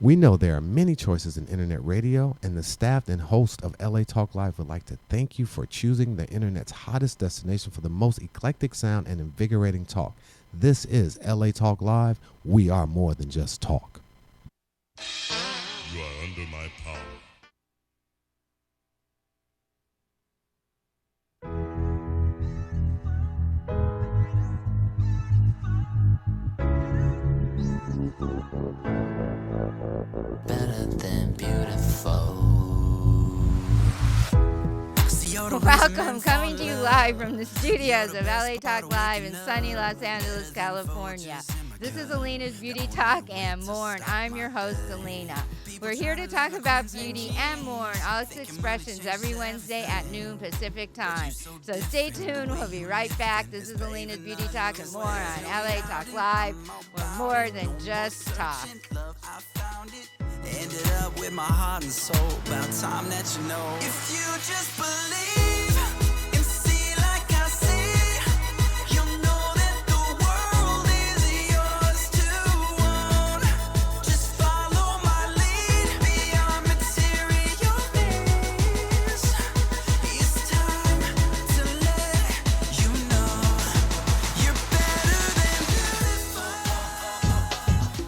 We know there are many choices in internet radio, and the staff and host of LA Talk Live would like to thank you for choosing the internet's hottest destination for the most eclectic sound and invigorating talk. This is LA Talk Live. We are more than just talk. You are under my power. Better than beautiful. Welcome, coming to you live from the studios of LA Talk Live in sunny Los Angeles, California. This is Alayna's Beauty Talk and more, and I'm your host, Alayna. We're here to talk about beauty and more and all its expressions every Wednesday at noon Pacific time. So stay tuned. We'll be right back. This is Alayna's Beauty Talk and more on LA Talk Live. We're more than just talk. Ended up with my heart and soul. About time that you know. If you just believe and see like I see, you'll know that the world is yours to own. Just follow my lead beyond material things. It's time to let you know you're better than beautiful.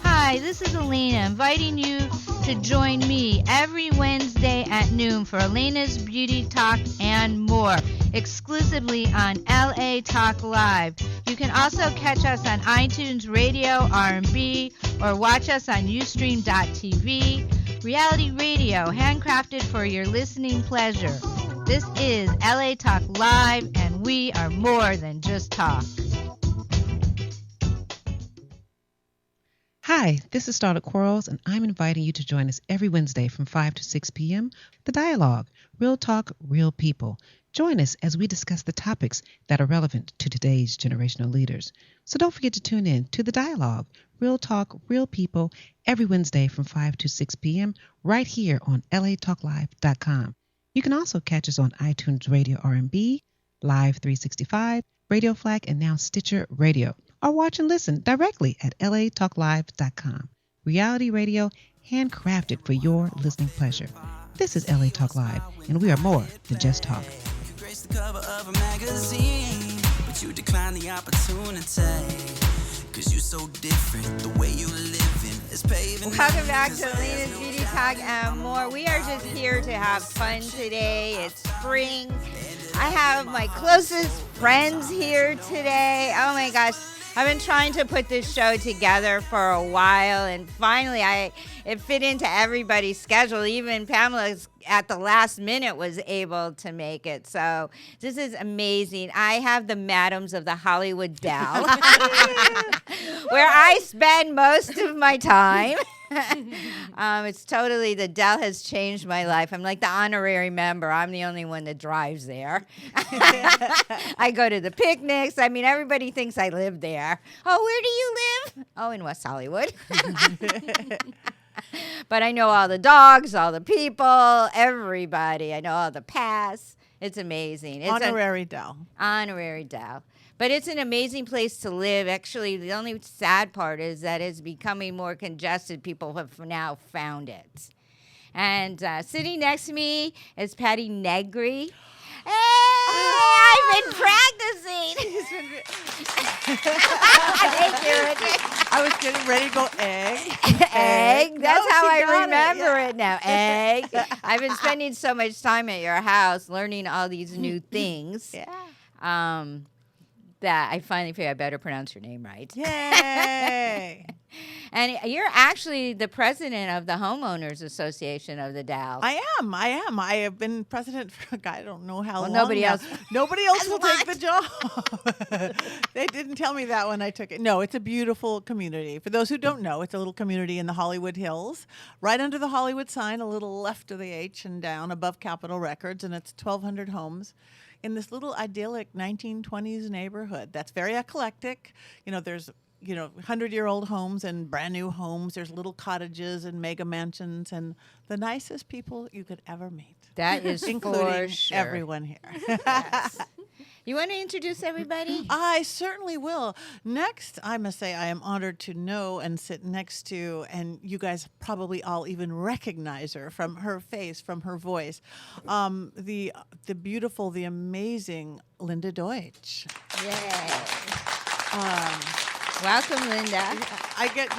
Hi, this is Alayna inviting you to join me every Wednesday at noon for Alayna's Beauty Talk and more, exclusively on LA Talk Live. You can also catch us on iTunes Radio, R&B, or watch us on Ustream.tv. Reality radio, handcrafted for your listening pleasure. This is LA Talk Live, and we are more than just talk. Hi, this is Starlet Quarles, and I'm inviting you to join us every Wednesday from 5 to 6 p.m. The Dialogue, Real Talk, Real People. Join us as we discuss the topics that are relevant to today's generational leaders. So don't forget to tune in to The Dialogue, Real Talk, Real People, every Wednesday from 5 to 6 p.m. right here on latalklive.com. You can also catch us on iTunes Radio R&B, Live 365, Radio Flag, and now Stitcher Radio. Or watch and listen directly at latalklive.com. Reality radio, handcrafted for your listening pleasure. This is LA Talk Live, and we are more than just talk. You graced the cover of a magazine, but you declined the opportunity. Cause you so different, the way you living is paving. Welcome back to Alayna's Beauty Talk and more. We are just here to have fun today. It's spring. I have my closest friends here today. Oh my gosh. I've been trying to put this show together for a while, and finally it fit into everybody's schedule. Even Pamela at the last minute was able to make it. So this is amazing. I have the Madams of the Hollywood Dell, where I spend most of my time. It's totally, the Dell has changed my life. I'm like the honorary member. I'm the only one that drives there. I go to the picnics. I mean, everybody thinks I live there. Oh, where do you live? Oh, in West Hollywood. But I know all the dogs, all the people, everybody. I know all the paths. It's amazing. It's Honorary Dell. Honorary Dell. But it's an amazing place to live. Actually, the only sad part is that it's becoming more congested. People have now found it. And sitting next to me is Patty Negri. Hey, I've been practicing. Thank you. I was getting ready to go egg. Egg. That's No, how she I got remember it, it now. Egg. I've been spending so much time at your house learning all these new things. Yeah. That I finally figured I better pronounce your name right. Yay. And you're actually the president of the Homeowners Association of the Dow. I am. I have been president for, I don't know how long nobody now. else. Nobody else will That's take the job. They didn't tell me that when I took it. No, it's a beautiful community. For those who don't know, it's a little community in the Hollywood Hills, right under the Hollywood sign, a little left of the H and down above Capitol Records, and it's 1,200 homes in this little idyllic 1920s neighborhood that's very eclectic. You know, there's 100-year-old homes and brand new homes. There's little cottages and mega mansions and the nicest people you could ever meet. That is including for sure. everyone here. Yes. You want to introduce everybody? I certainly will. Next, I must say I am honored to know and sit next to, and you guys probably all even recognize her from her face, from her voice, the beautiful, the amazing Linda Deutsch. Yay. Welcome, Linda.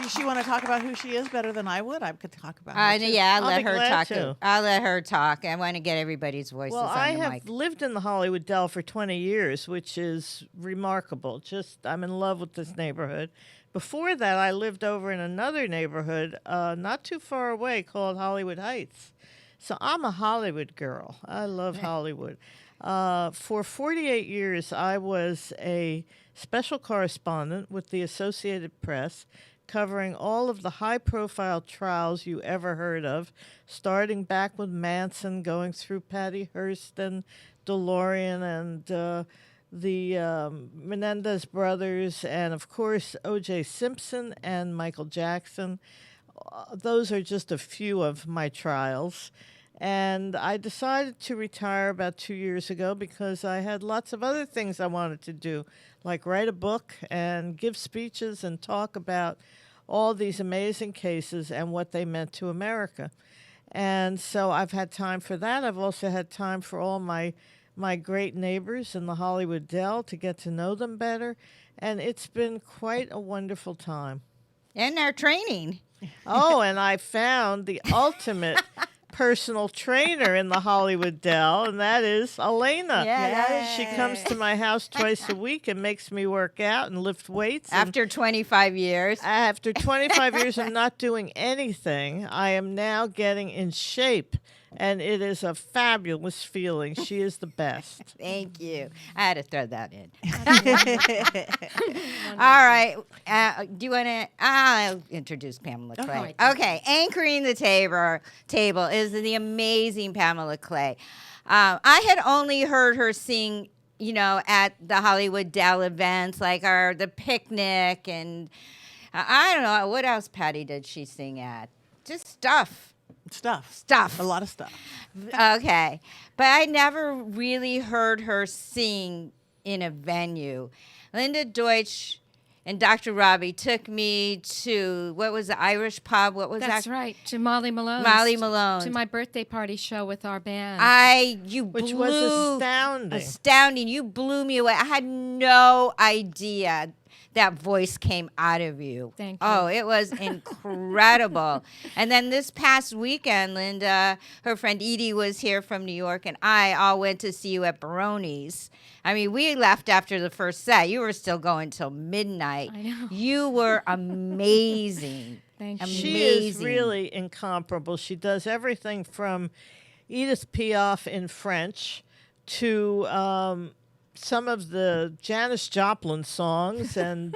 She want to talk about who she is better than I would? I could talk about her. I'll I'll let be her glad talk. to. I'll let her talk. I want to get everybody's voices Well, on I the have mic. lived in the Hollywood Dell for 20 years, which is remarkable. I'm in love with this neighborhood. Before that, I lived over in another neighborhood not too far away called Hollywood Heights. So I'm a Hollywood girl. I love Hollywood. For 48 years, I was a special correspondent with the Associated Press, covering all of the high-profile trials you ever heard of, starting back with Manson, going through Patty Hearst and DeLorean and the Menendez brothers, and, of course, O.J. Simpson and Michael Jackson. Those are just a few of my trials. And I decided to retire about 2 years ago because I had lots of other things I wanted to do, like write a book and give speeches and talk about all these amazing cases and what they meant to America. And so I've had time for that. I've also had time for all my great neighbors in the Hollywood Dell to get to know them better. And it's been quite a wonderful time. And our training. Oh, and I found the ultimate personal trainer in the Hollywood Dell, and that is Alayna. She comes to my house twice a week and makes me work out and lift weights. After 25 years. After 25 years of not doing anything, I am now getting in shape, and it is a fabulous feeling. She is the best. Thank you. I had to throw that in. All right. Do you want to? I'll introduce Pamela Clay. Okay. Anchoring the table is the amazing Pamela Clay. I had only heard her sing, at the Hollywood Dell events, like the picnic, and I don't know what else. Patty, did she sing at? Just stuff. Stuff. A lot of stuff. Okay. But I never really heard her sing in a venue. Linda Deutsch and Dr. Robbie took me to, what was the Irish pub? What was that? That's right, to Molly Malone's. Molly Malone's. To my birthday party show with our band. Which was astounding. Astounding. You blew me away. I had no idea that voice came out of you. Thank you. Oh, it was incredible. And then this past weekend, Linda, her friend Edie was here from New York, and I all went to see you at Baroni's. I mean, we left after the first set. You were still going till midnight. I know. You were amazing. Thank you. She is really incomparable. She does everything from Edith Piaf in French to some of the Janis Joplin songs and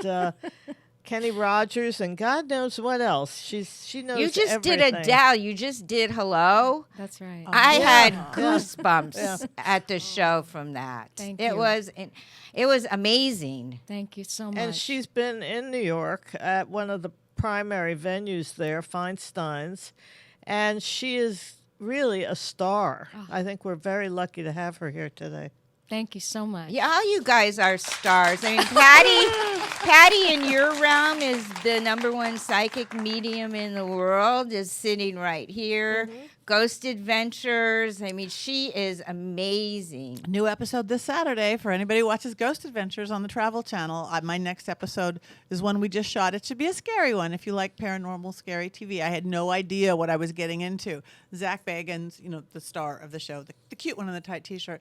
Kenny Rogers and God knows what else. She knows. You just everything. did Adele. You just did Hello. That's right. I had Yeah. goosebumps at the show from that. Thank it you. was amazing. Thank you so much. And she's been in New York at one of the primary venues there, Feinstein's, and she is really a star. Oh. I think we're very lucky to have her here today. Thank you so much. Yeah, all you guys are stars. I mean, Patty in your realm is the #1 psychic medium in the world, is sitting right here. Ghost Adventures. I mean, she is amazing. New episode this Saturday for anybody who watches Ghost Adventures on the Travel Channel. My next episode is one we just shot. It should be a scary one if you like paranormal, scary TV. I had no idea what I was getting into. Zach Bagans, the star of the show, the cute one in the tight T-shirt,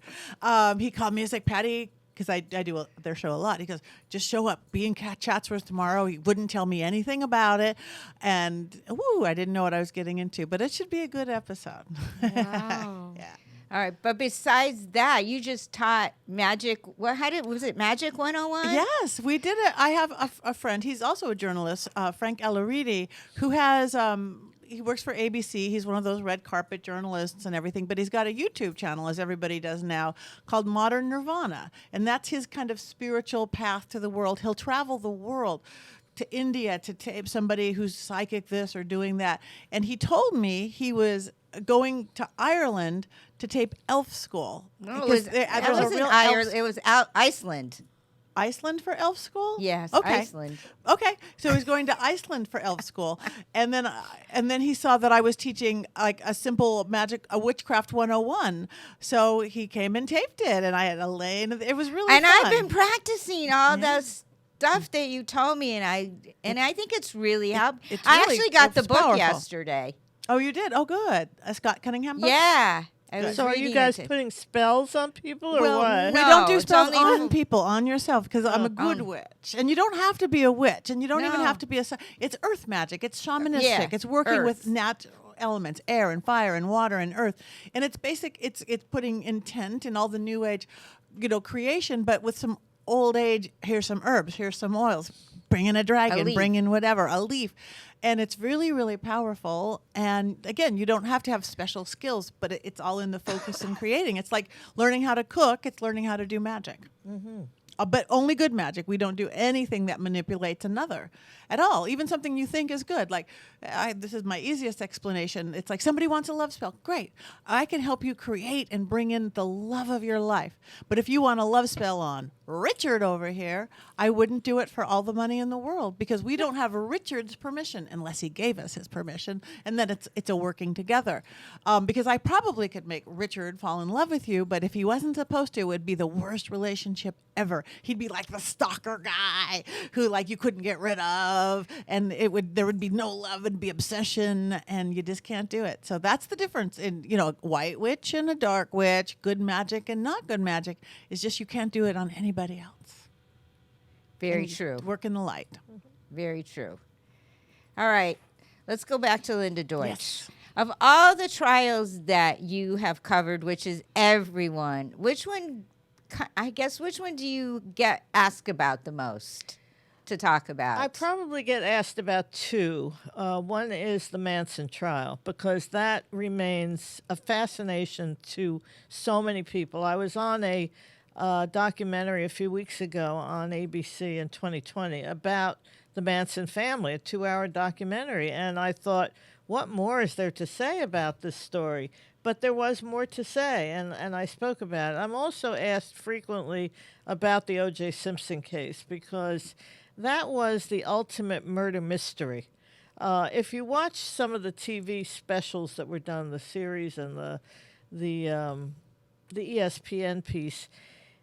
he called me. He's like, Patty, because I do their show a lot. He goes, just show up. Be in Chatsworth tomorrow. He wouldn't tell me anything about it. And, I didn't know what I was getting into. But it should be a good episode. Wow. Yeah. All right, but besides that, you just taught magic. Was it Magic 101? Yes, we did it. I have a friend. He's also a journalist, Frank Elleridi, who has he works for ABC. He's one of those red carpet journalists and everything, but he's got a YouTube channel, as everybody does now, called Modern Nirvana. And that's his kind of spiritual path to the world. He'll travel the world to India to tape somebody who's psychic this or doing that. And he told me he was going to Ireland to tape Elf School. No, Because it there's a wasn't real Ireland. It was out Iceland. Iceland for Elf School? Yes, Okay. Iceland. Okay, so he's going to Iceland for Elf School, and then he saw that I was teaching like a simple witchcraft 101. So he came and taped it, and I had Alayna. It was really And fun. I've been practicing all the stuff that you told me, and I think it's really helped. it's I really- actually got the it's book powerful. yesterday. Oh, you did? Oh, good. A Scott Cunningham book? Yeah. I was So are you reading guys it. putting spells on people or Well, what? we No, don't do it's spells only on for- people, on yourself, because I'm a good witch. And you don't have to be a witch, and you don't even No. have to be it's earth magic. It's shamanistic. Yeah, It's working earth. with natural elements, air and fire and water and earth. And it's basic, it's putting intent in all the new age, creation, but with some old age, here's some herbs, here's some oils, bring in a dragon, leaf. bring in whatever, a leaf. And it's really, really powerful. And again, you don't have to have special skills, but it's all in the focus in creating. It's like learning how to cook. It's learning how to do magic. But only good magic. We don't do anything that manipulates another at all. Even something you think is good. Like, this is my easiest explanation. It's like somebody wants a love spell. Great. I can help you create and bring in the love of your life. But if you want a love spell on Richard over here, I wouldn't do it for all the money in the world, because we don't have Richard's permission unless he gave us his permission. And then it's a working together. Because I probably could make Richard fall in love with you, but if he wasn't supposed to, it would be the worst relationship ever. He'd be like the stalker guy who like you couldn't get rid of, and there would be no love, it'd be obsession, and you just can't do it. So that's the difference in a white witch and a dark witch, good magic and not good magic, is just you can't do it on anybody else. Very And true. Work in the light. Very true. All right. Let's go back to Linda Deutsch. Yes. Of all the trials that you have covered, which is everyone, which one do you get asked about the most to talk about? I probably get asked about two. One is the Manson trial, because that remains a fascination to so many people. I was on a documentary a few weeks ago on ABC in 2020 about the Manson family, a 2-hour documentary, and I thought, what more is there to say about this story? But there was more to say, and I spoke about it. I'm also asked frequently about the O.J. Simpson case, because that was the ultimate murder mystery. If you watch some of the TV specials that were done, the series and the ESPN piece,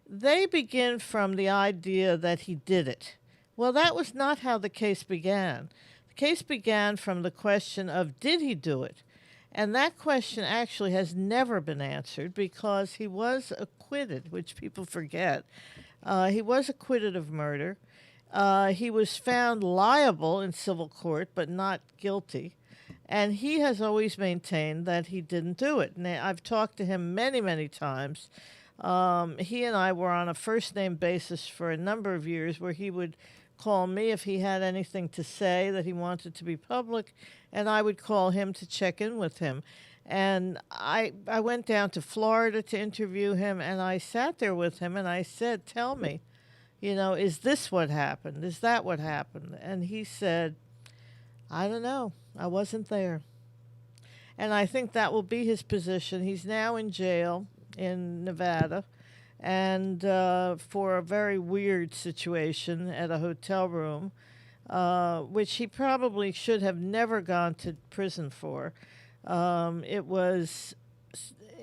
they begin from the idea that he did it. Well, that was not how the case began. The case began from the question of, did he do it? And that question actually has never been answered, because he was acquitted, which people forget. He was acquitted of murder. He was found liable in civil court, but not guilty. And he has always maintained that he didn't do it. And I've talked to him many, many times. He and I were on a first-name basis for a number of years, where he would call me if he had anything to say that he wanted to be public, and I would call him to check in with him. And I went down to Florida to interview him, and I sat there with him, and I said, tell me, is this what happened? Is that what happened? And he said, I don't know. I wasn't there. And I think that will be his position. He's now in jail in Nevada, and for a very weird situation at a hotel room, which he probably should have never gone to prison for. It was,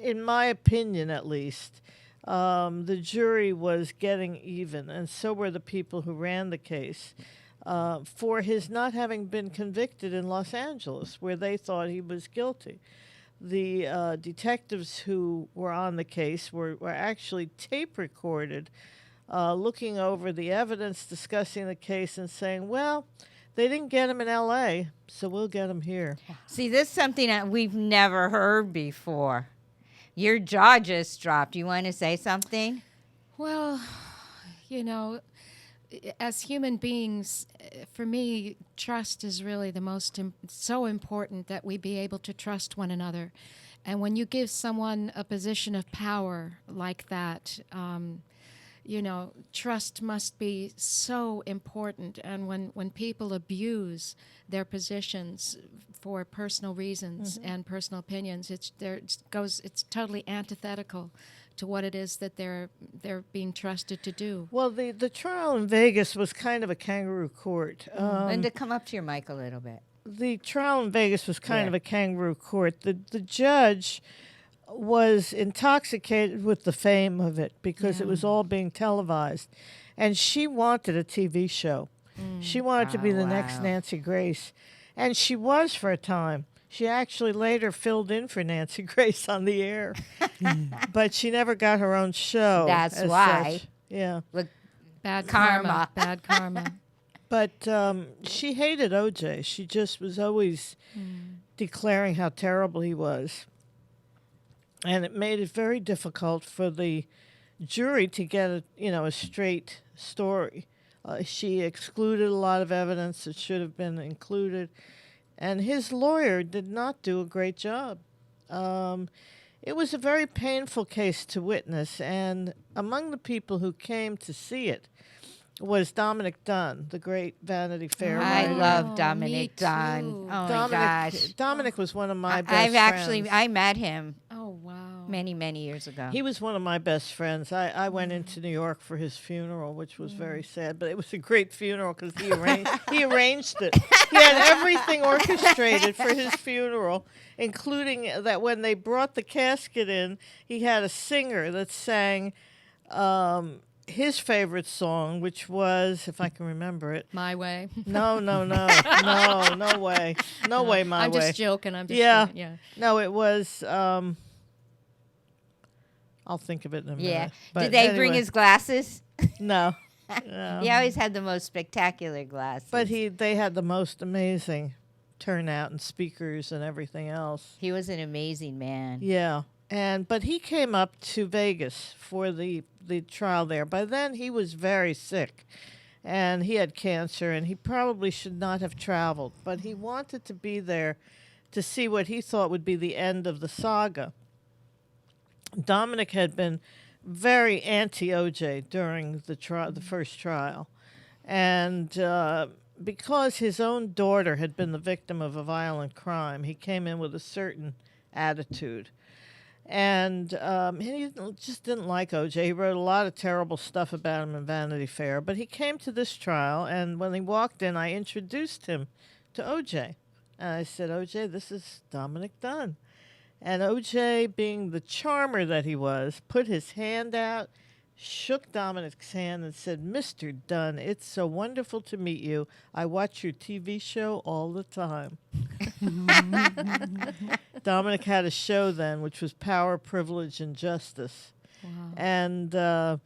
in my opinion at least, the jury was getting even, and so were the people who ran the case, for his not having been convicted in Los Angeles, where they thought he was guilty. The detectives who were on the case were actually tape recorded, looking over the evidence, discussing the case, and saying, well, they didn't get him in L.A., so we'll get him here. See, this is something that we've never heard before. Your jaw just dropped. You want to say something? Well, as human beings, for me, trust is really the most so important, that we be able to trust one another. And when you give someone a position of power like that, trust must be so important. And when people abuse their positions for personal reasons and personal opinions, it's totally antithetical to what it is that they're being trusted to do. Well, the trial in Vegas was kind of a kangaroo court. Linda, come up to your mic a little bit. The trial in Vegas was kind Yeah. of a kangaroo court. The judge was intoxicated with the fame of it because it was all being televised. And she wanted a TV show. She wanted to be the next wow. Nancy Grace. And she was for a time. She actually later filled in for Nancy Grace on the air. But she never got her own show. That's as why. such. Yeah. Look, Bad Karma. karma. Bad karma. But she hated OJ. She just was always declaring how terrible he was. And it made it very difficult for the jury to get a straight story. She excluded a lot of evidence that should have been included. And his lawyer did not do a great job. It was a very painful case to witness. And among the people who came to see it was Dominic Dunn, the great Vanity Fair I writer. love me Dominic Dunn. too. Oh my gosh. Dominic was one of my best I've friends. actually, I met him Oh, wow. many, many years ago. He was one of my best friends. I went into New York for his funeral, which was very sad, but it was a great funeral because he arranged it. He had everything orchestrated for his funeral, including that when they brought the casket in, he had a singer that sang his favorite song, which was, if I can remember it. My way. No, way. No way, my I'm way. just joking. I'm just Yeah. joking. Yeah. No, it was. I'll think of it in a minute. yeah. But Did they bring anyway, his glasses? No. He always had the most spectacular glasses. But they had the most amazing turnout and speakers and everything else. He was an amazing man. Yeah. But he came up to Vegas for the trial there. By then he was very sick and he had cancer and he probably should not have traveled, but he wanted to be there to see what he thought would be the end of the saga. Dominic had been very anti-OJ during the first trial. And because his own daughter had been the victim of a violent crime, he came in with a certain attitude. And he just didn't like OJ. He wrote a lot of terrible stuff about him in Vanity Fair. But he came to this trial, and when he walked in, I introduced him to OJ. And I said, OJ, this is Dominic Dunn. And OJ, being the charmer that he was, put his hand out, shook Dominic's hand, and said, Mr. Dunn, it's so wonderful to meet you. I watch your TV show all the time. Dominic had a show then, which was Power, Privilege, and Justice. Wow. And OJ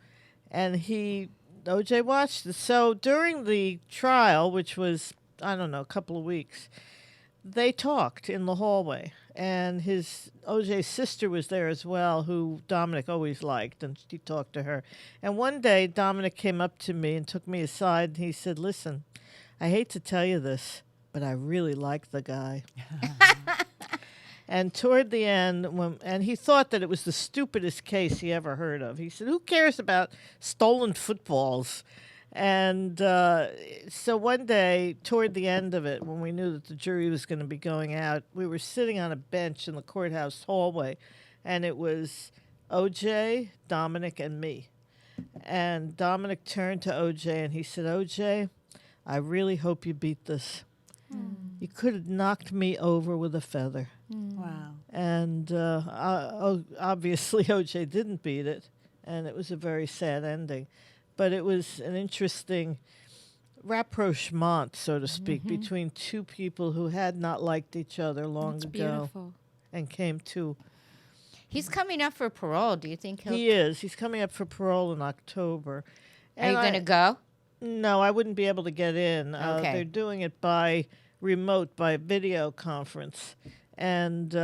watched it. So during the trial, which was, I don't know, a couple of weeks, they talked in the hallway. And OJ's sister was there as well, who Dominic always liked, and he talked to her. And one day, Dominic came up to me and took me aside, and he said, listen, I hate to tell you this, but I really like the guy. And toward the end, and he thought that it was the stupidest case he ever heard of. He said, who cares about stolen footballs? And so one day, toward the end of it, when we knew that the jury was going to be going out, we were sitting on a bench in the courthouse hallway, and it was OJ, Dominic, and me. And Dominic turned to OJ, and he said, OJ, I really hope you beat this. You could have knocked me over with a feather. Wow. And obviously, OJ didn't beat it, and it was a very sad ending. But it was an interesting rapprochement, so to speak, between two people who had not liked each other long That's ago beautiful. and came to. He's coming up for parole. Do you think he'll? He is. He's coming up for parole in October. Are you going to go? No, I wouldn't be able to get in. Okay. They're doing it by remote, by video conference. And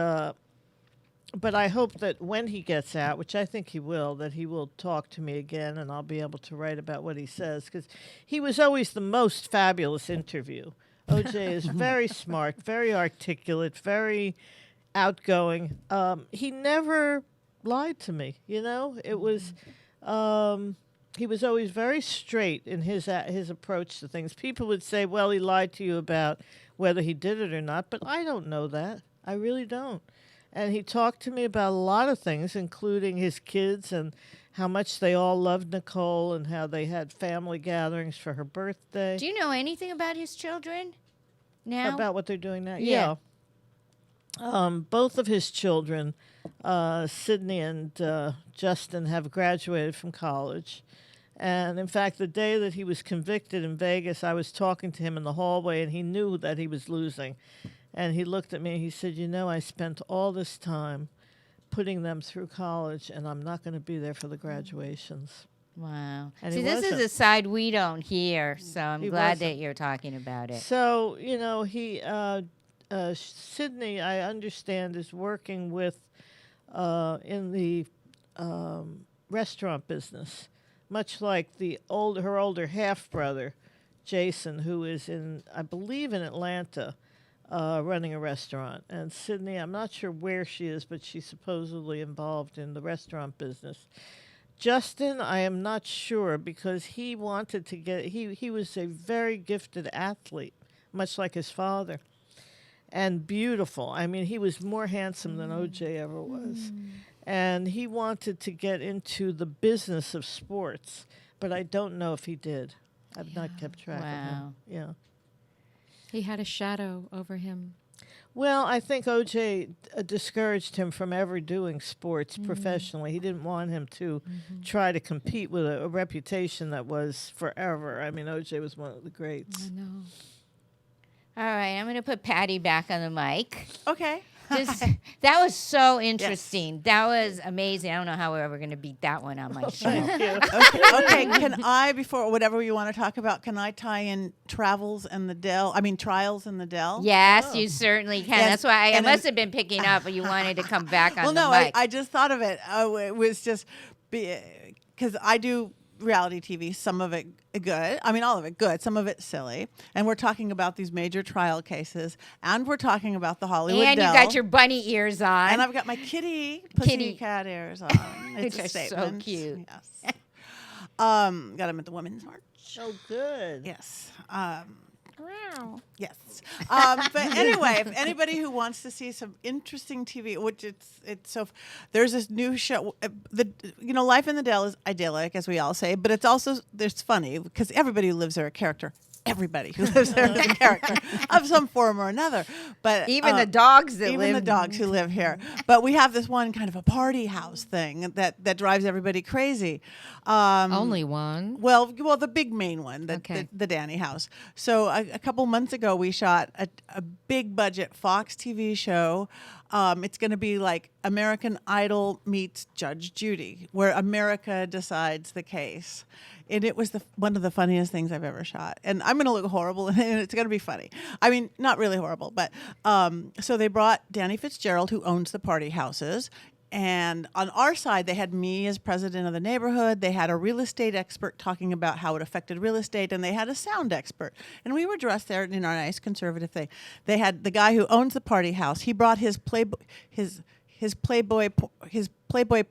but I hope that when he gets out, which I think he will, that he will talk to me again and I'll be able to write about what he says, because he was always the most fabulous interview. OJ is very smart, very articulate, very outgoing. He never lied to me, you know? It was he was always very straight in his approach to things. People would say, "Well, he lied to you about whether he did it or not," but I don't know that. I really don't. And he talked to me about a lot of things, including his kids and how much they all loved Nicole and how they had family gatherings for her birthday. Do you know anything about his children now? About what they're doing now? Yeah. Both of his children, Sydney and Justin, have graduated from college. And in fact, the day that he was convicted in Vegas, I was talking to him in the hallway, and he knew that he was losing. And he looked at me and he said, "You know, I spent all this time putting them through college, and I'm not going to be there for the graduations." Wow. And See, he this is wasn't. a side we don't hear, so I'm He glad that wasn't. you're talking about it. So, you know, Sydney, I understand, is working with in the restaurant business, much like her older half brother, Jason, who is I believe, in Atlanta, running a restaurant. And Sydney, I'm not sure where she is, but she's supposedly involved in the restaurant business. Justin, I am not sure, because he wanted to he was a very gifted athlete, much like his father, and beautiful. I mean, he was more handsome than OJ ever was. And he wanted to get into the business of sports, but I don't know if he did. I've not kept track of him. Wow. Yeah. He had a shadow over him. Well, I think OJ discouraged him from ever doing sports professionally. He didn't want him to try to compete with a reputation that was forever. I mean, OJ was one of the greats. I know. All right, I'm going to put Patty back on the mic. Okay. That was so interesting. That was amazing. I don't know how we're ever going to beat that one on my show. Thank you. Okay. Can I, before whatever you want to talk about, can I tie in trials in the Dell? Yes, you certainly can. And- That's why I and must then- have been picking up, but you wanted to come back on Well, the no, mic. I just thought of it. It was just because I do reality TV, some of it good. I mean, all of it good. Some of it silly. And we're talking about these major trial cases, and we're talking about the Hollywood and you Dell. got your bunny ears on. And I've got my kitty cat ears on. It's Which a are so statement. cute. Yes. Got them at the Women's March. Oh, good. Yes. Wow. Yes. But anyway, if anybody who wants to see some interesting TV, which there's this new show. Life in the Dell is idyllic, as we all say, but there's funny because everybody who lives there a character. Everybody who lives there is a character of some form or another. But Even the dogs that even live. the dogs who live here. But we have this one kind of a party house thing that drives everybody crazy. Only one. Well, the big main one, Okay. the Danny house. So a couple months ago, we shot a big budget Fox TV show. It's going to be like American Idol meets Judge Judy, where America decides the case. And it was one of the funniest things I've ever shot. And I'm going to look horrible, and it's going to be funny. I mean, not really horrible, but so they brought Danny Fitzgerald, who owns the party houses. And on our side, they had me as president of the neighborhood. They had a real estate expert talking about how it affected real estate, and they had a sound expert. And we were dressed there in our nice conservative thing. They had the guy who owns the party house. He brought his Playboy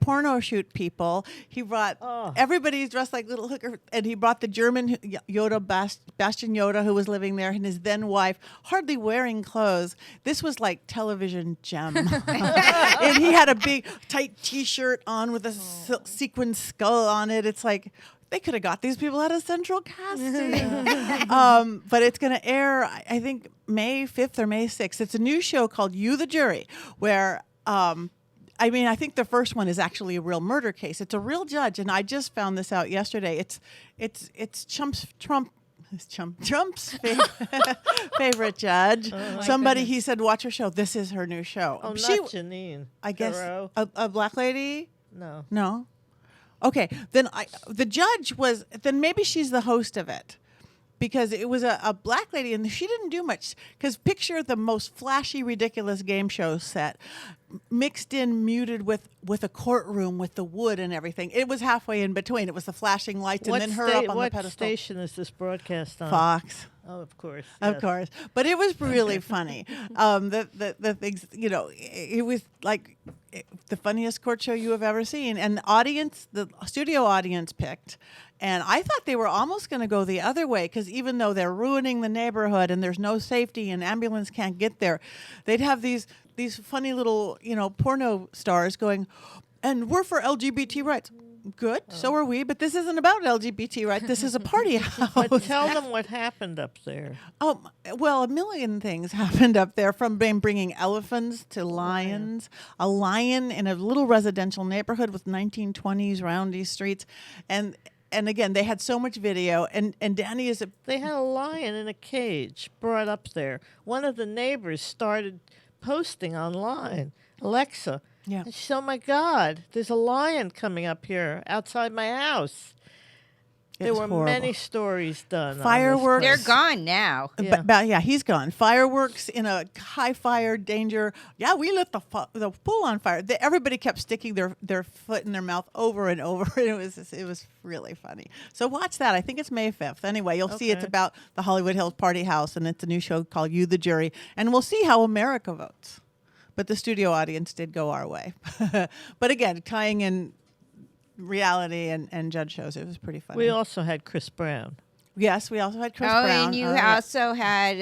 porno shoot people. He brought everybody's dressed like little hooker, and he brought the German Yoda, Bastian Yoda, who was living there, and his then wife, hardly wearing clothes. This was like television gem. And he had a big tight T-shirt on with a sequin skull on it. It's like they could have got these people out of central casting. But it's going to air, I think, May 5th or May 6th. It's a new show called You the Jury, where I think the first one is actually a real murder case. It's a real judge, and I just found this out yesterday. It's Trump's favorite judge. Somebody, he said, watch her show. This is her new show. Oh, not Janine. I guess Thoreau. a black lady. No. No. Okay, then the judge was. Then maybe she's the host of it. Because it was a black lady, and she didn't do much. Because picture the most flashy, ridiculous game show set, mixed in, muted with a courtroom with the wood and everything. It was halfway in between. It was the flashing lights and then her up on the pedestal. What station is this broadcast on? Fox. Oh, of course. Of yes. course. But it was really funny. The things, it was like the funniest court show you have ever seen. And the studio audience picked. And I thought they were almost going to go the other way, because even though they're ruining the neighborhood and there's no safety and ambulance can't get there, they'd have these funny little, porno stars going, and we're for LGBT rights. Good, so are we, but this isn't about LGBT rights. This is a party house. But tell them what happened up there. Oh, well, a million things happened up there, from bringing elephants to lions. A lion in a little residential neighborhood with 1920s roundy streets. And again, they had so much video. And Danny is They had a lion in a cage brought up there. One of the neighbors started posting online, Alexa. Yeah. And she said, oh, my God, there's a lion coming up here outside my house. There It's were horrible. many stories done. Fireworks. They're gone now. Yeah. He's gone. Fireworks in a high fire danger. Yeah, we lit the pool on fire. Everybody kept sticking their foot in their mouth over and over. It was really funny. So watch that. I think it's May 5th. Anyway, you'll see it's Okay. about the Hollywood Hills Party House, and it's a new show called You the Jury. And we'll see how America votes. But the studio audience did go our way. But again, tying in reality and judge shows, it was pretty funny. We also had Chris Brown. Yes, we also had Chris Oh, Brown. and you also had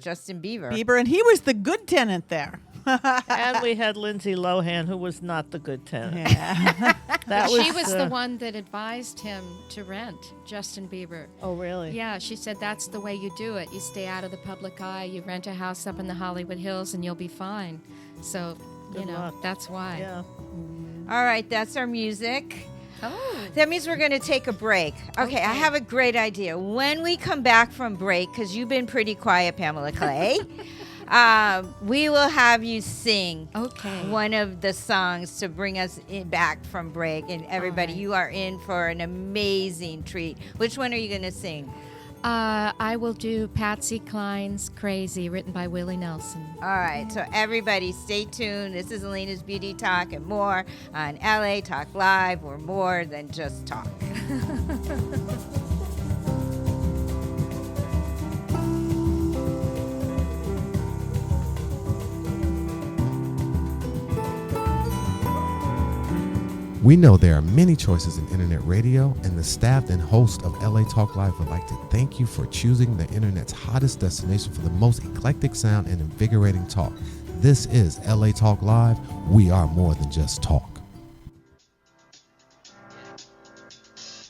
Justin Bieber. Bieber, and he was the good tenant there. And we had Lindsay Lohan, who was not the good tenant. Yeah. That She was the one that advised him to rent, Justin Bieber. Oh, really? Yeah, she said that's the way you do it. You stay out of the public eye. You rent a house up in the Hollywood Hills, and you'll be fine. So, Good luck. that's why. Yeah. All right, that's our music. Oh. That means we're going to take a break. Okay, I have a great idea. When we come back from break, because you've been pretty quiet, Pamela Clay, we will have you sing one of the songs to bring us back from break. And everybody, you are in for an amazing treat. Which one are you going to sing? I will do Patsy Cline's Crazy, written by Willie Nelson. All right, so everybody stay tuned. This is Alayna's Beauty Talk and more on LA Talk Live. We're more than just talk. We know there are many choices in internet radio, and the staff and host of LA Talk Live would like to thank you for choosing the internet's hottest destination for the most eclectic sound and invigorating talk. This is LA Talk Live. We are more than just talk.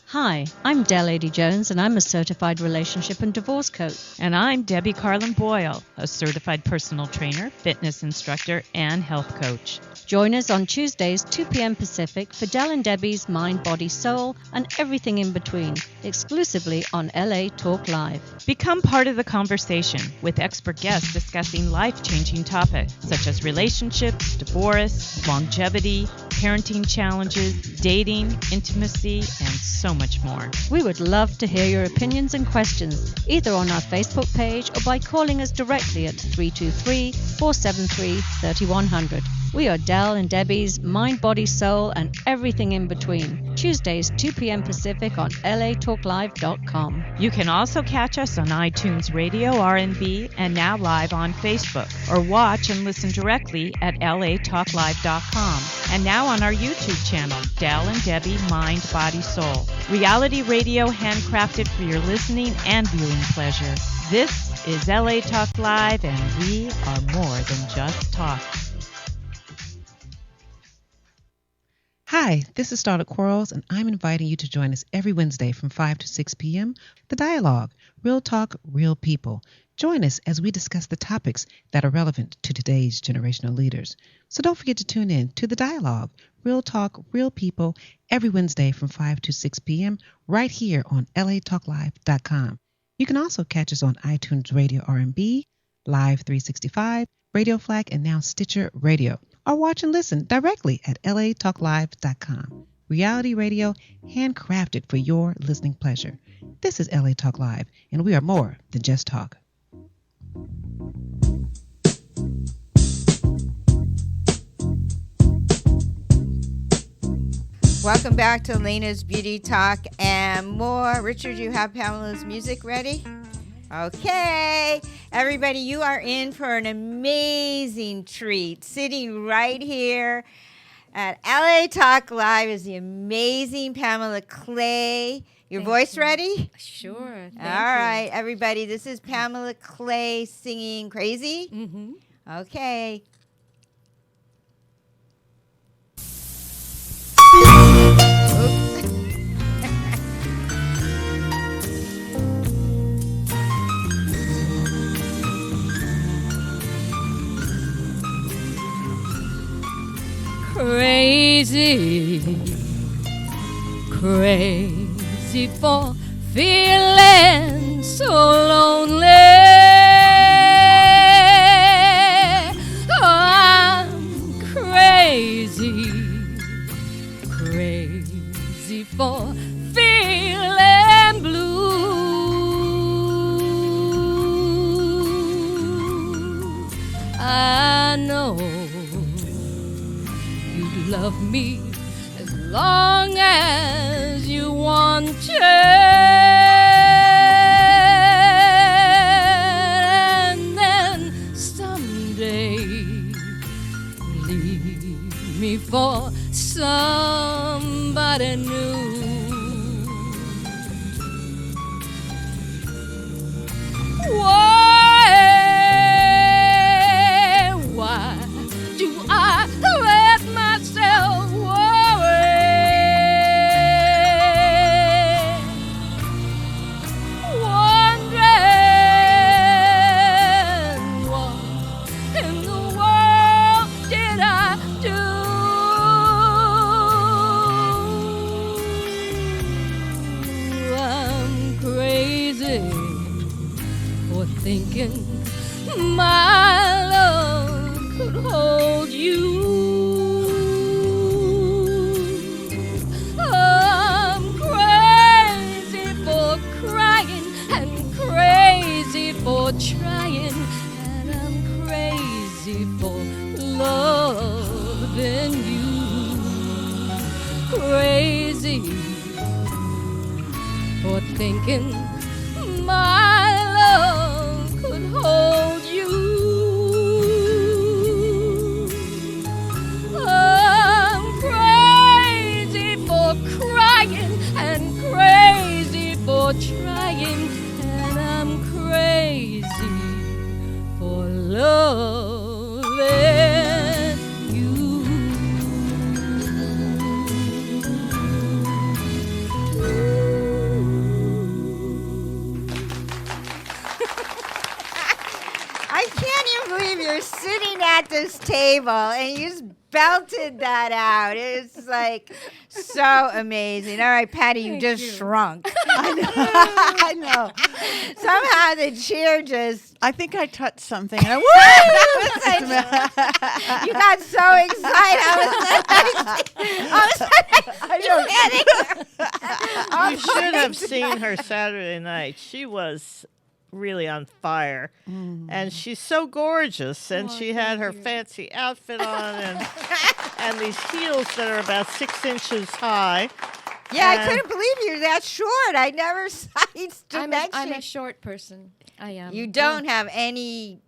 Hi, I'm Dell Lady Jones, and I'm a certified relationship and divorce coach. And I'm Debbie Carlin Boyle, a certified personal trainer, fitness instructor, and health coach. Join us on Tuesdays, 2 p.m. Pacific, for Dell and Debbie's Mind, Body, Soul, and everything in between, exclusively on LA Talk Live. Become part of the conversation with expert guests discussing life-changing topics such as relationships, divorce, longevity, parenting challenges, dating, intimacy, and so much more. We would love to hear your opinions and questions, either on our Facebook page or by calling us directly at 323-473-3100. We are Dell and Debbie's Mind, Body, Soul, and everything in between. Tuesdays, 2 p.m. Pacific on latalklive.com. You can also catch us on iTunes Radio, R&B, and now live on Facebook, or watch and listen directly at latalklive.com. And now on our YouTube channel, Dell and Debbie Mind, Body, Soul. Reality radio handcrafted for your listening and viewing pleasure. This is LA Talk Live, and we are more than just talk. Hi, this is Starlet Quarles, and I'm inviting you to join us every Wednesday from 5 to 6 p.m. The Dialogue, Real Talk, Real People. Join us as we discuss the topics that are relevant to today's generational leaders. So don't forget to tune in to The Dialogue, Real Talk, Real People, every Wednesday from 5 to 6 p.m. right here on latalklive.com. You can also catch us on iTunes Radio R&B, Live 365, Radio Flag, and now Stitcher Radio. Or watch and listen directly at latalklive.com. Reality radio handcrafted for your listening pleasure. This is LA Talk Live, and we are more than just talk. Welcome back to Alayna's Beauty Talk and more. Richard, you have Pamela's music ready? Okay. Everybody, you are in for an amazing treat. Sitting right here At LA Talk Live is the amazing Pamela Clay. Your voice ready? Sure. All right, everybody. This is Pamela Clay singing Crazy. Mm-hmm. Okay. Crazy, crazy for feeling so lonely. I'm crazy, crazy for feeling blue. I know love me as long as you want to, and then someday leave me for somebody new. Why do I let myself wondering what in the world did I do? I'm crazy for thinking my love could hold you. I'm crazy for crying and crazy for trying, and I'm crazy for loving you. Crazy for thinking my love could hold you. I'm crazy for crying and crazy for trying, and I'm crazy for loving you. I can't even believe you're sitting at this table and you just belted that out. It's like so amazing. All right, Patty, you just shrunk. I know. Somehow the chair just. I think I touched something. And You got so excited. You should have seen her Saturday night. She was really on fire. And she's so gorgeous. And she had her fancy outfit on and these heels that are about 6 inches high. Yeah, I couldn't believe you're that short. I never saw each I'm dimension. a short person. I am. You don't have any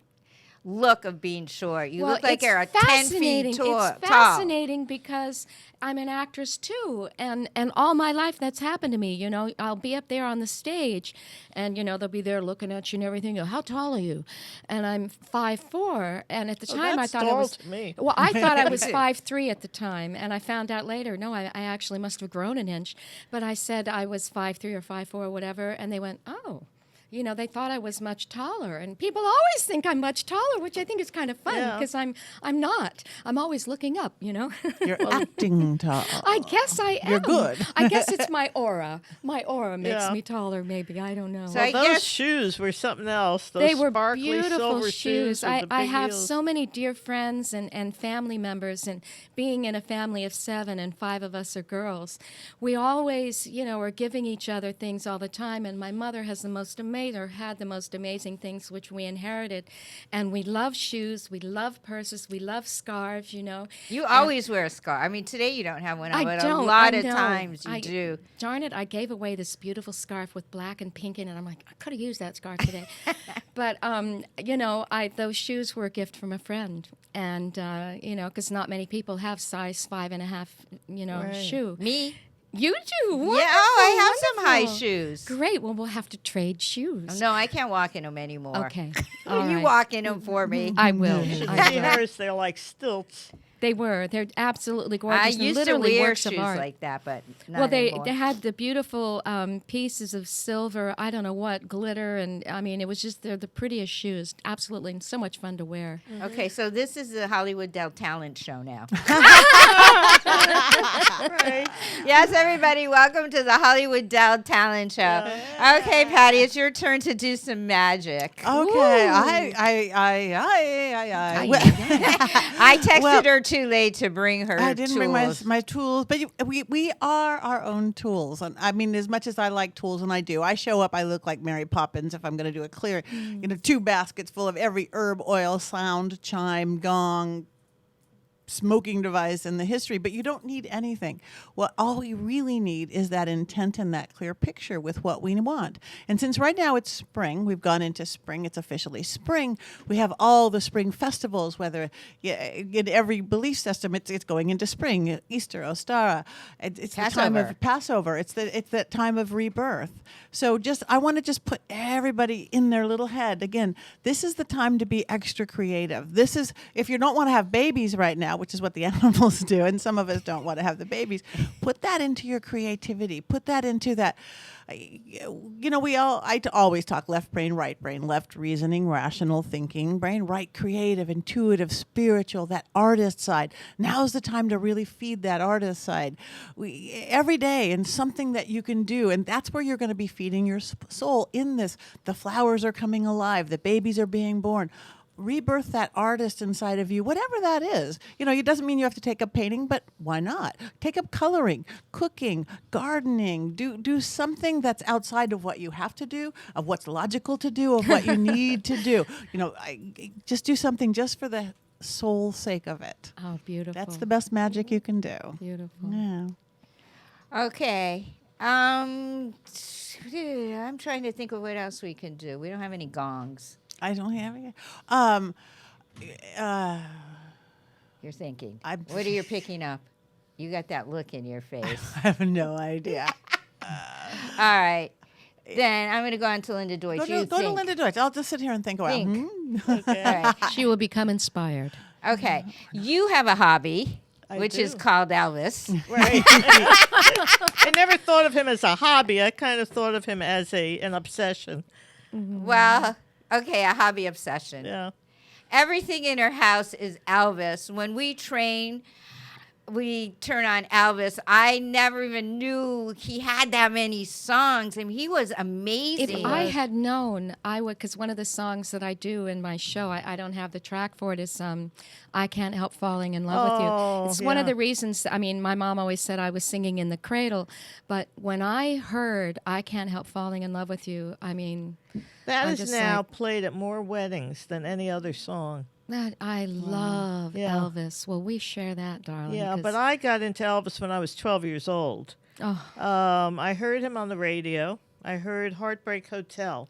look of being short. You Well, look like it's you're a 10 feet fascinating. tall. It's fascinating because I'm an actress too, and all my life that's happened to me. You know, I'll be up there on the stage, and you know they'll be there looking at you and everything. Go, how tall are you? And I'm 5'4", and at the time I that's thought I tall was. to me. Well, I thought I was 5'3" at the time, and I found out later. No, I actually must have grown an inch, but I said I was 5'3" or 5'4" or whatever, and they went, oh. You know, they thought I was much taller, and people always think I'm much taller, which I think is kind of fun because I'm not. I'm always looking up. You know. You're acting tall. I guess I am. You're good. I guess it's my aura. My aura makes me taller. Maybe I don't know. So Well, I those guess- shoes were something else. Those They were sparkly beautiful silver shoes. with the I big have heels. so many dear friends and family members, and being in a family of 7 and 5 of us are girls, we always, you know, are giving each other things all the time. And my mother has the most amazing, or had the most amazing things which we inherited. And we love shoes, we love purses, we love scarves, you know. You always wear a scarf. I mean, today you don't have one on, I but don't. a lot I of know. times you do. Darn it, I gave away this beautiful scarf with black and pink in it. I'm like, I could have used that scarf today. But, you know, those shoes were a gift from a friend. and because not many people have size 5.5, Right. shoe. Me? You do? Yeah, Wonderful, I have some high wonderful. shoes. Great. Well, we'll have to trade shoes. No, I can't walk in them anymore. Okay. Will All you right. walk in them for me? I will. You should I see will. hers. They're like stilts. They were. They're absolutely gorgeous. I and used to literally wear works shoes of art. like that, but not Well, anymore. they had the beautiful pieces of silver, I don't know what, glitter, and I mean, it was just, they're the prettiest shoes. Absolutely, and so much fun to wear. Okay, so this is the Hollywood Dell talent show now. Right. Yes, everybody, welcome to the Hollywood Dell talent show. Okay, Patty, it's your turn to do some magic. Okay, I texted Well, her too late to bring her I didn't bring tools. my tools, but we are our own tools. And I mean, as much as I like tools, and I do, I show up, I look like Mary Poppins if I'm going to do a clear, 2 baskets full of every herb, oil, sound, chime, gong, smoking device in the history, but you don't need anything. What all we really need is that intent and that clear picture with what we want. And since right now it's spring, we've gone into spring, it's officially spring, we have all the spring festivals, whether in every belief system it's going into spring, Easter, Ostara, it's the time Passover. of Passover, it's that time of rebirth. So I want to just put everybody in their little head. Again, this is the time to be extra creative. This is, if you don't want to have babies right now, which is what the animals do, and some of us don't want to have the babies, put that into your creativity. Put that into that. I always talk left brain, left reasoning, rational thinking brain, right creative, intuitive, spiritual, that artist side. Now's the time to really feed that artist side. Every day, and something that you can do, and that's where you're going to be feeding your soul in this. The flowers are coming alive. The babies are being born. Rebirth that artist inside of you, whatever that is. It doesn't mean you have to take up painting, but why not? Take up coloring, cooking, gardening. Do something that's outside of what you have to do, of what's logical to do, of what you need to do. Just do something just for the soul's sake of it. Oh, beautiful. That's the best magic you can do. Beautiful. Yeah. Okay. I'm trying to think of what else we can do. We don't have any gongs. I don't have it. You're thinking. I'm- What are you picking up? You got that look in your face. I have no idea. All right. Then I'm going to go on to Linda Deutsch. Go to think. Linda Deutsch. I'll just sit here and think a while. Think. Hmm? All right. She will become inspired. Okay. You have a hobby, I which is do. called Elvis. Right. I never thought of him as a hobby. I kind of thought of him as an obsession. Well, okay, a hobby obsession. Yeah. Everything in her house is Elvis. When we train, we turn on Elvis. I never even knew he had that many songs. I mean, he was amazing. If I had known, I would, because one of the songs that I do in my show, I don't have the track for it, is I Can't Help Falling in Love with Oh, You. It's one of yeah. the reasons, I mean, my mom always said I was singing in the cradle, but when I heard I Can't Help Falling in Love with You, I mean, That I'm is just now like- played at more weddings than any other song. that I love Yeah. Elvis. Well, we share that, darling. Yeah, but 'cause- I got into Elvis when I was 12 years old. Oh, I heard him on the radio. I heard Heartbreak Hotel.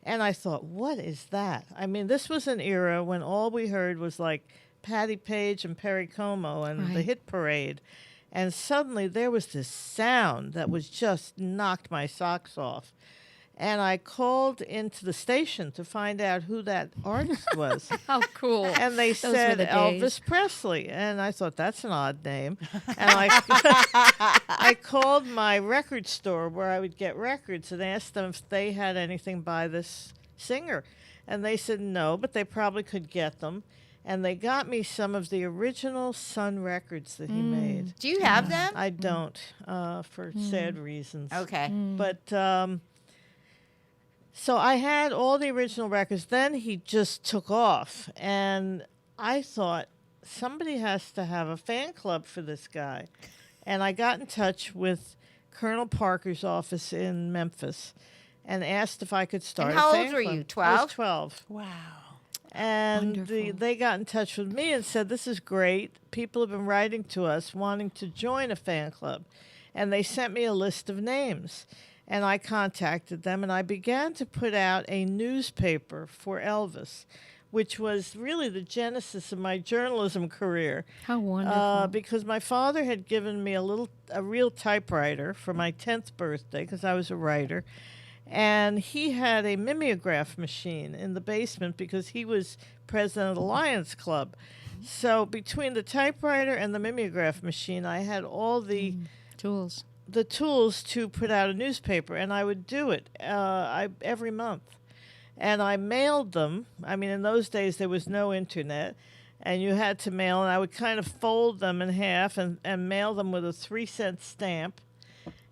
And I thought, what is that? I mean, this was an era when all we heard was like Patti Page and Perry Como and the Right. Hit Parade. And suddenly there was this sound that was just knocked my socks off. And I called into the station to find out who that artist was. how cool. And they Those were said the Elvis days. Presley. And I thought, that's an odd name. And I called my record store where I would get records and asked them if they had anything by this singer. And they said no, but they probably could get them. And they got me some of the original Sun records that he made. Do you have them? I don't, for sad reasons. Okay. But so I had all the original records. Then he just took off. And I thought, somebody has to have a fan club for this guy. And I got in touch with Colonel Parker's office in Memphis and asked if I could start And how a fan old were club. you, I 12? was 12. Wow. And Wonderful. they got in touch with me and said, this is great. People have been writing to us wanting to join a fan club. And they sent me a list of names. And I contacted them, and I began to put out a newspaper for Elvis which was really the genesis of my journalism career. How wonderful. Because my father had given me a real typewriter for my 10th birthday, because I was a writer. And he had a mimeograph machine in the basement because he was president of the Lions Club. So between the typewriter and the mimeograph machine, I had all the tools. The tools to put out a newspaper, and I would do it every month. And I mailed them. I mean, in those days, there was no internet, and you had to mail, and I would kind of fold them in half and mail them with a 3-cent stamp.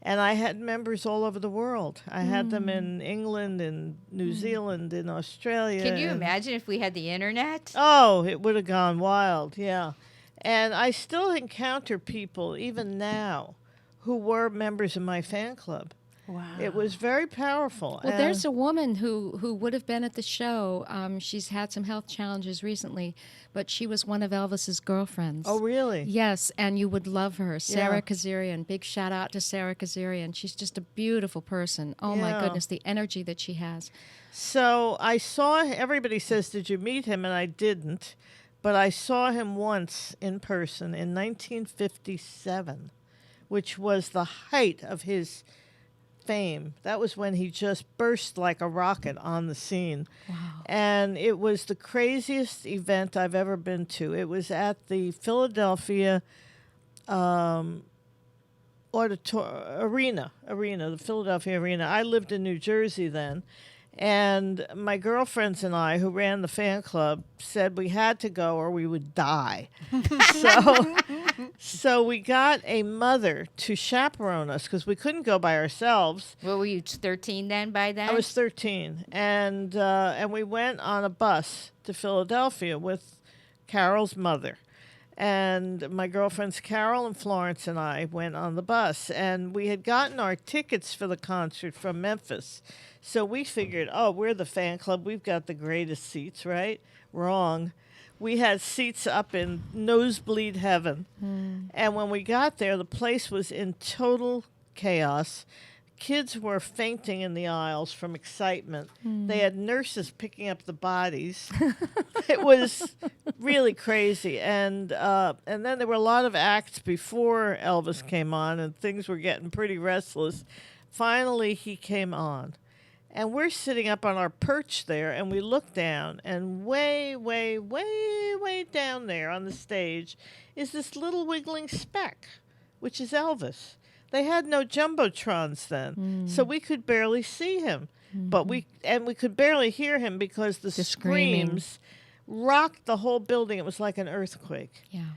And I had members all over the world. I had them in England, in New Zealand, in Australia. Can you imagine if we had the internet? Oh, it would have gone wild, yeah. And I still encounter people, even now, who were members of my fan club. Wow. It was very powerful. Well, there's a woman who would have been at the show. She's had some health challenges recently, but she was one of Elvis's girlfriends. Oh, really? Yes, and you would love her. Sarah Yeah. Kazarian. Big shout out to Sarah Kazarian. She's just a beautiful person. Oh, my Yeah. goodness, the energy that she has. So I saw, everybody says, did you meet him? And I didn't. But I saw him once in person in 1957, which was the height of his fame. That was when he just burst like a rocket on the scene. Wow. And it was the craziest event I've ever been to. It was at the Philadelphia arena, the Philadelphia Arena. I lived in New Jersey then. And my girlfriends and I, who ran the fan club, said we had to go or we would die. So we got a mother to chaperone us because we couldn't go by ourselves. What were you, 13 then by then? I was 13. And we went on a bus to Philadelphia with Carol's mother. And my girlfriends Carol and Florence and I went on the bus. And we had gotten our tickets for the concert from Memphis. So we figured, oh, we're the fan club. We've got the greatest seats, right? Wrong. We had seats up in nosebleed heaven. And when we got there, the place was in total chaos. Kids were fainting in the aisles from excitement. They had nurses picking up the bodies. It was really crazy. And then there were a lot of acts before Elvis came on, and things were getting pretty restless. Finally, he came on. And we're sitting up on our perch there, and we look down, and way, way, way, way down there on the stage is this little wiggling speck, which is Elvis. They had no jumbotrons then, so we could barely see him. But we could barely hear him because the screams rocked the whole building. It was like an earthquake. Yeah.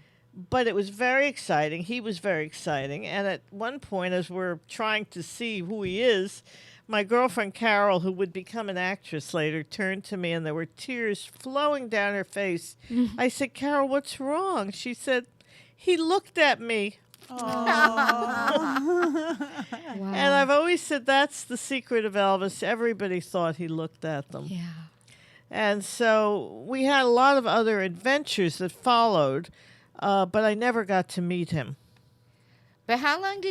But it was very exciting. He was very exciting. And at one point, as we're trying to see who he is, my girlfriend Carol, who would become an actress later, turned to me and there were tears flowing down her face. I said, Carol, what's wrong? She said, he looked at me. Wow. And I've always said that's the secret of Elvis. Everybody thought he looked at them. Yeah. And so we had a lot of other adventures that followed, but I never got to meet him. But how long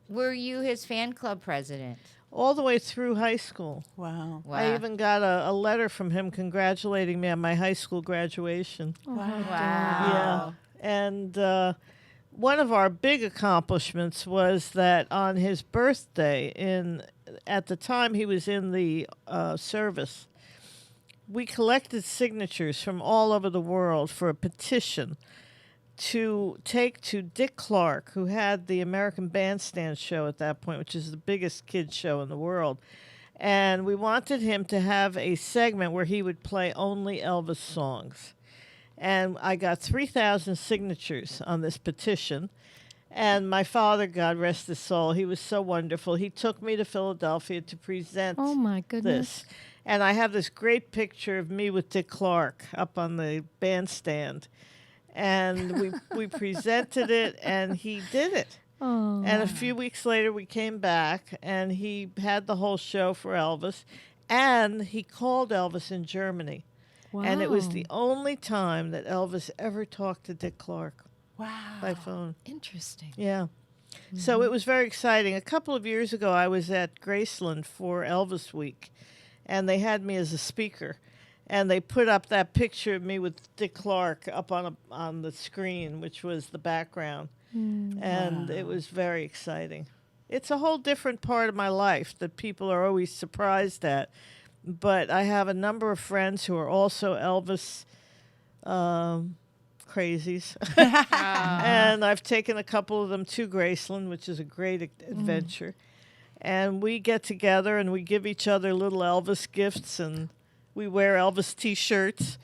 were you his fan club president? All the way through high school. Wow. I even got a letter from him congratulating me on my high school graduation. Wow. Yeah. And one of our big accomplishments was that on his birthday, at the time he was in the service, we collected signatures from all over the world for a petition to take to Dick Clark, who had the American Bandstand show at that point, which is the biggest kids show in the world. And we wanted him to have a segment where he would play only Elvis songs. And I got 3,000 signatures on this petition. And my father, God rest his soul, he was so wonderful. He took me to Philadelphia to present Oh, my goodness. this. And I have this great picture of me with Dick Clark up on the bandstand. And we presented it, and he did it. Oh. And a few weeks later, we came back, and he had the whole show for Elvis. And he called Elvis in Germany. Wow. And it was the only time that Elvis ever talked to Dick Clark Wow. by phone. Interesting. Yeah. So it was very exciting. A couple of years ago, I was at Graceland for Elvis Week, and they had me as a speaker. and they put up that picture of me with Dick Clark up on the screen, which was the background, and it was very exciting. It's a whole different part of my life that people are always surprised at. But I have a number of friends who are also Elvis crazies. And I've taken a couple of them to Graceland, which is a great adventure. And we get together and we give each other little Elvis gifts, and we wear Elvis T-shirts.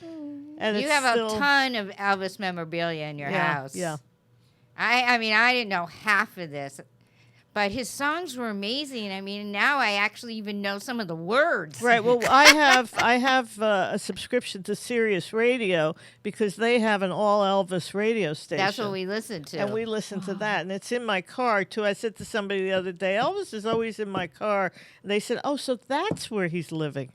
And You have a ton of Elvis memorabilia in your house. Yeah. I mean, I didn't know half of this, but his songs were amazing. I mean, now I actually even know some of the words. Right. Well, I have a subscription to Sirius Radio because they have an all Elvis radio station. That's what we listen to. And we listen to that, and it's in my car too. I said to somebody the other day, Elvis is always in my car. And they said, "Oh, so that's where he's living."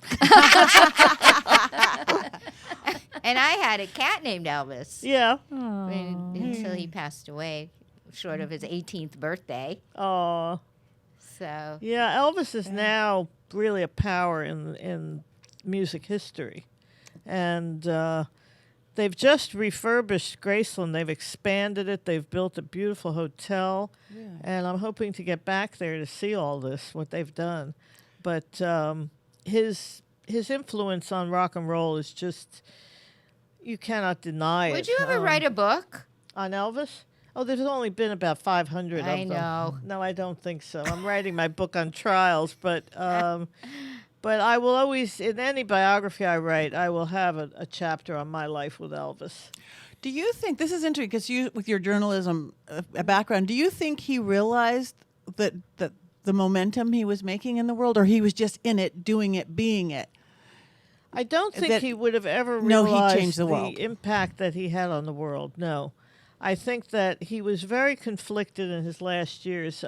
And I had a cat named Elvis. Yeah. Until he passed away, short of his 18th birthday. Oh. So. Yeah, Elvis is now really a power in music history, and they've just refurbished Graceland. They've expanded it. They've built a beautiful hotel, and I'm hoping to get back there to see all this, what they've done. But his influence on rock and roll is just, you cannot deny it. Would you ever write a book on Elvis? Oh, there's only been about 500 of them. I know. No, I don't think so. I'm writing my book on trials, but I will always, in any biography I write, I will have a chapter on my life with Elvis. Do you think, this is interesting, because you, with your journalism background, do you think he realized that the momentum he was making in the world, or he was just in it, doing it, being it? I don't think he would have ever No, realized he changed the world. impact that he had on the world. No. I think that he was very conflicted in his last years.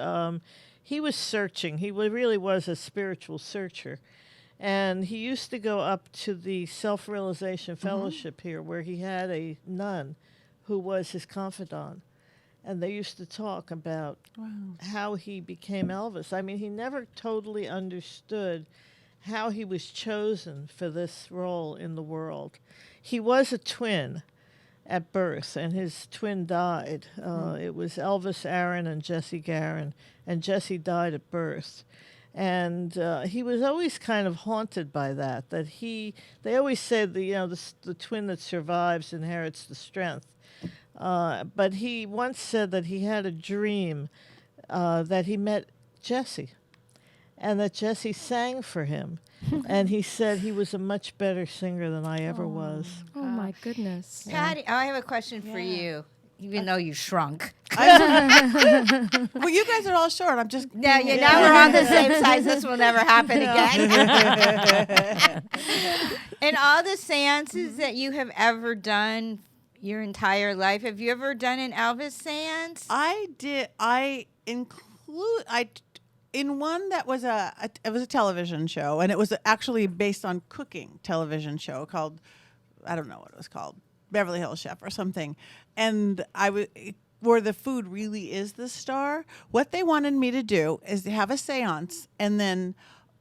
He was searching. He really was a spiritual searcher. And he used to go up to the Self-Realization Fellowship here, where he had a nun who was his confidant. And they used to talk about how he became Elvis. I mean, he never totally understood how he was chosen for this role in the world. He was a twin at birth, and his twin died. It was Elvis Aaron and Jesse Garin, and Jesse died at birth. And he was always kind of haunted by that they always said the twin that survives inherits the strength. But he once said that he had a dream that he met Jesse, and that Jesse sang for him. And he said he was a much better singer than I ever was. Oh, my goodness. Patty, I have a question for you, even though you shrunk. Well, you guys are all short. I'm just... Now we're on the same size. This will never happen again. In all the seances that you have ever done your entire life, have you ever done an Elvis seance? I did. In one that was it was a television show, and it was actually based on cooking television show called, I don't know what it was called, Beverly Hills Chef or something. And where the food really is the star. What they wanted me to do is to have a seance, and then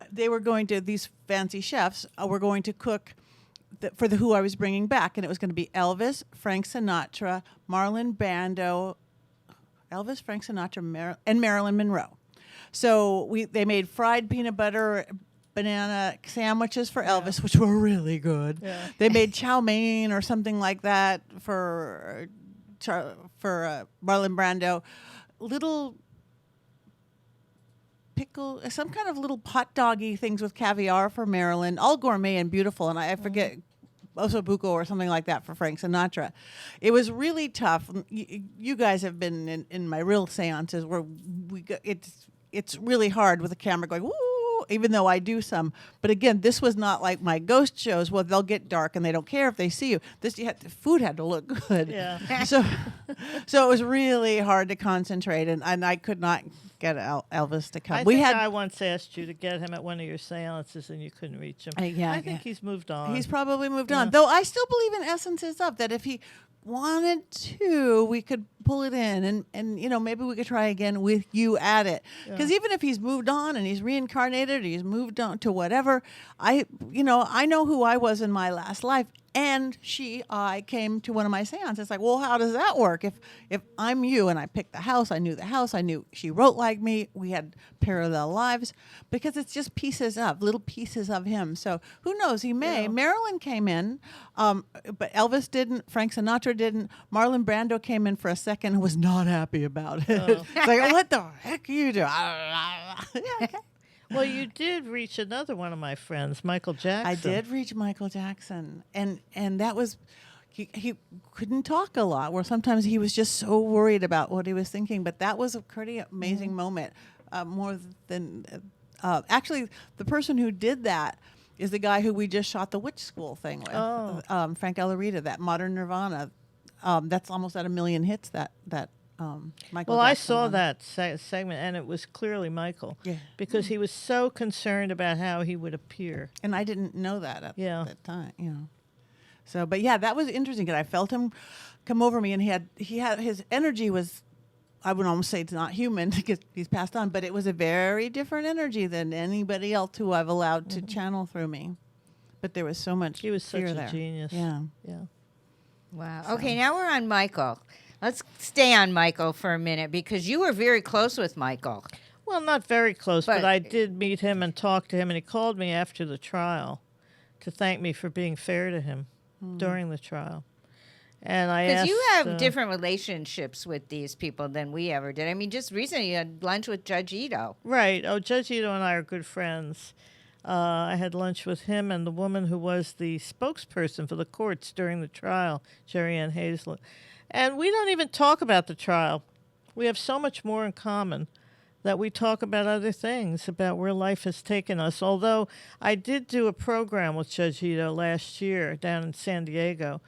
these fancy chefs were going to cook for who I was bringing back, and it was going to be Elvis, Frank Sinatra, Marlon Brando, and Marilyn Monroe. So they made fried peanut butter banana sandwiches for Elvis, which were really good. Yeah. They made chow mein or something like that for Marlon Brando. Little pickle, some kind of little hot doggy things with caviar for Marilyn, all gourmet and beautiful. And I forget, Osobuco or something like that for Frank Sinatra. It was really tough. You guys have been in my real seances where it's really hard with the camera going, woo, even though I do some. But again, this was not like my ghost shows. Well, they'll get dark and they don't care if they see you. The food had to look good. Yeah. So it was really hard to concentrate, and I could not get Elvis to come. I we think had I once asked you to get him at one of your seances, and you couldn't reach him. yeah, I think he's moved on. He's probably moved Yeah. on. Though I still believe in essences of that. If he wanted to, we could pull it in, and maybe we could try again with you at it. Because even if he's moved on and he's reincarnated, or he's moved on to whatever, I know who I was in my last life. And I came to one of my seances. Like, well, how does that work? If I'm you and I picked the house, I knew the house, I knew she wrote like me, we had parallel lives, because it's just little pieces of him. So who knows? He may. Yeah. Marilyn came in, but Elvis didn't. Frank Sinatra didn't. Marlon Brando came in for a second and was not happy about it. It's like, what the heck are you doing? Yeah, okay. Well, you did reach another one of my friends, Michael Jackson. I did reach Michael Jackson, and that was he couldn't talk a lot. Where sometimes he was just so worried about what he was thinking. But that was a pretty amazing moment. More than actually, the person who did that is the guy who we just shot the Witch School thing with, Frank Alarita, that Modern Nirvana. That's almost at 1 million hits. That. Michael Well, I Jackson saw one. that segment, and it was clearly Michael. Yeah. Because he was so concerned about how he would appear. And I didn't know that at Yeah. that time, So, but yeah, that was interesting because I felt him come over me, and he had his energy was, I would almost say it's not human because he's passed on, but it was a very different energy than anybody else who I've allowed to channel through me. But there was so much. He was such fear a there. genius. Yeah. Yeah. Wow. Okay, now we're on Michael. Let's stay on Michael for a minute because you were very close with Michael. Well, not very close, but But- I did meet him and talk to him, and he called me after the trial to thank me for being fair to him during the trial. And I Because asked... you have different relationships with these people than we ever did. I mean, just recently you had lunch with Judge Ito. Right. Oh, Judge Ito and I are good friends. I had lunch with him and the woman who was the spokesperson for the courts during the trial, Jerry Ann Hazlett. And we don't even talk about the trial. We have so much more in common that we talk about other things, about where life has taken us. Although I did do a program with Judge Ito last year down in San Diego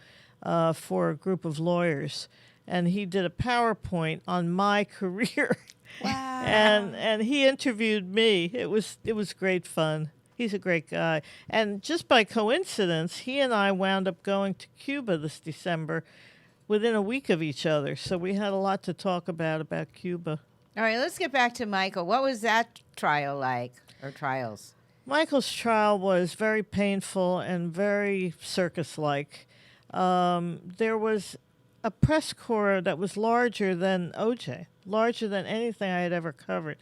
for a group of lawyers. And he did a PowerPoint on my career. Wow. And he interviewed me. It was great fun. He's a great guy. And just by coincidence, he and I wound up going to Cuba this December within a week of each other. So we had a lot to talk about Cuba. All right, let's get back to Michael. What was that trial like, or trials? Michael's trial was very painful and very circus-like. There was a press corps that was larger than OJ, larger than anything I had ever covered.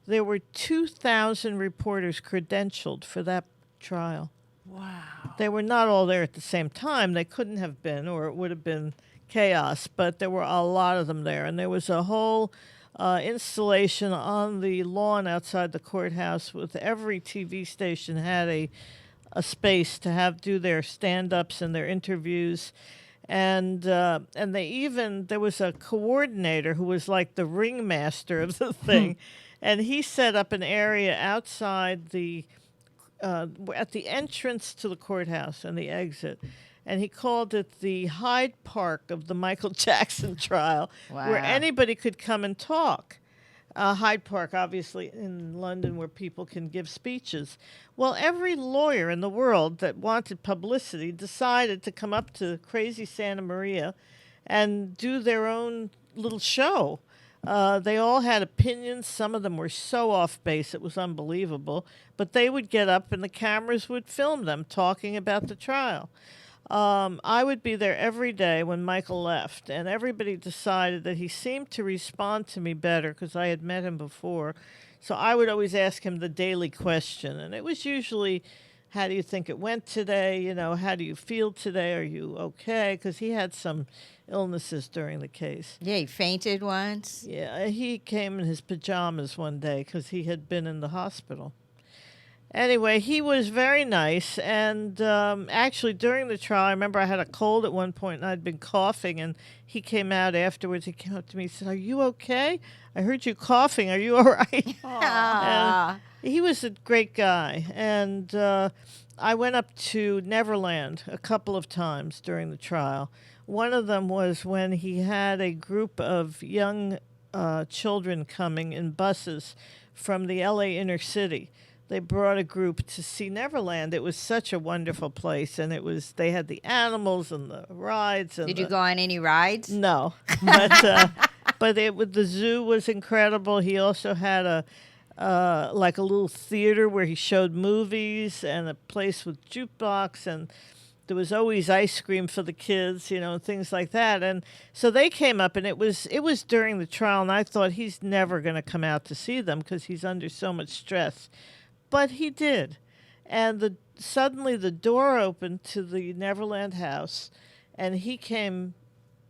There were 2,000 reporters credentialed for that trial. Wow. They were not all there at the same time. They couldn't have been, or it would have been chaos, but there were a lot of them there. And there was a whole installation on the lawn outside the courthouse with every TV station had a space to do their stand-ups and their interviews. And they even, there was a coordinator who was like the ringmaster of the thing. And he set up an area outside at the entrance to the courthouse and the exit. And he called it the Hyde Park of the Michael Jackson trial, where Wow. anybody could come and talk. Hyde Park, obviously, in London, where people can give speeches. Well, every lawyer in the world that wanted publicity decided to come up to crazy Santa Maria and do their own little show. They all had opinions. Some of them were so off base, it was unbelievable. But they would get up and the cameras would film them talking about the trial. I would be there every day when Michael left, and everybody decided that he seemed to respond to me better because I had met him before. So I would always ask him the daily question, and it was usually, how do you think it went today? You know, how do you feel today? Are you okay? Because he had some illnesses during the case. Yeah, he fainted once. Yeah, he came in his pajamas one day because he had been in the hospital. Anyway, he was very nice, and actually during the trial, I remember I had a cold at one point, and I'd been coughing, and he came out afterwards. He came up to me and said, "Are you okay? I heard you coughing. Are you all right?" Ah. He was a great guy, and I went up to Neverland a couple of times during the trial. One of them was when he had a group of young children coming in buses from the LA inner city. They brought a group to see Neverland. It was such a wonderful place, and they had the animals and the rides. And Did you go on any rides? No, but the zoo was incredible. He also had like a little theater where he showed movies, and a place with jukebox, and there was always ice cream for the kids, and things like that. And so they came up, and it was during the trial, and I thought he's never going to come out to see them because he's under so much stress. But he did. And suddenly the door opened to the Neverland house, and he came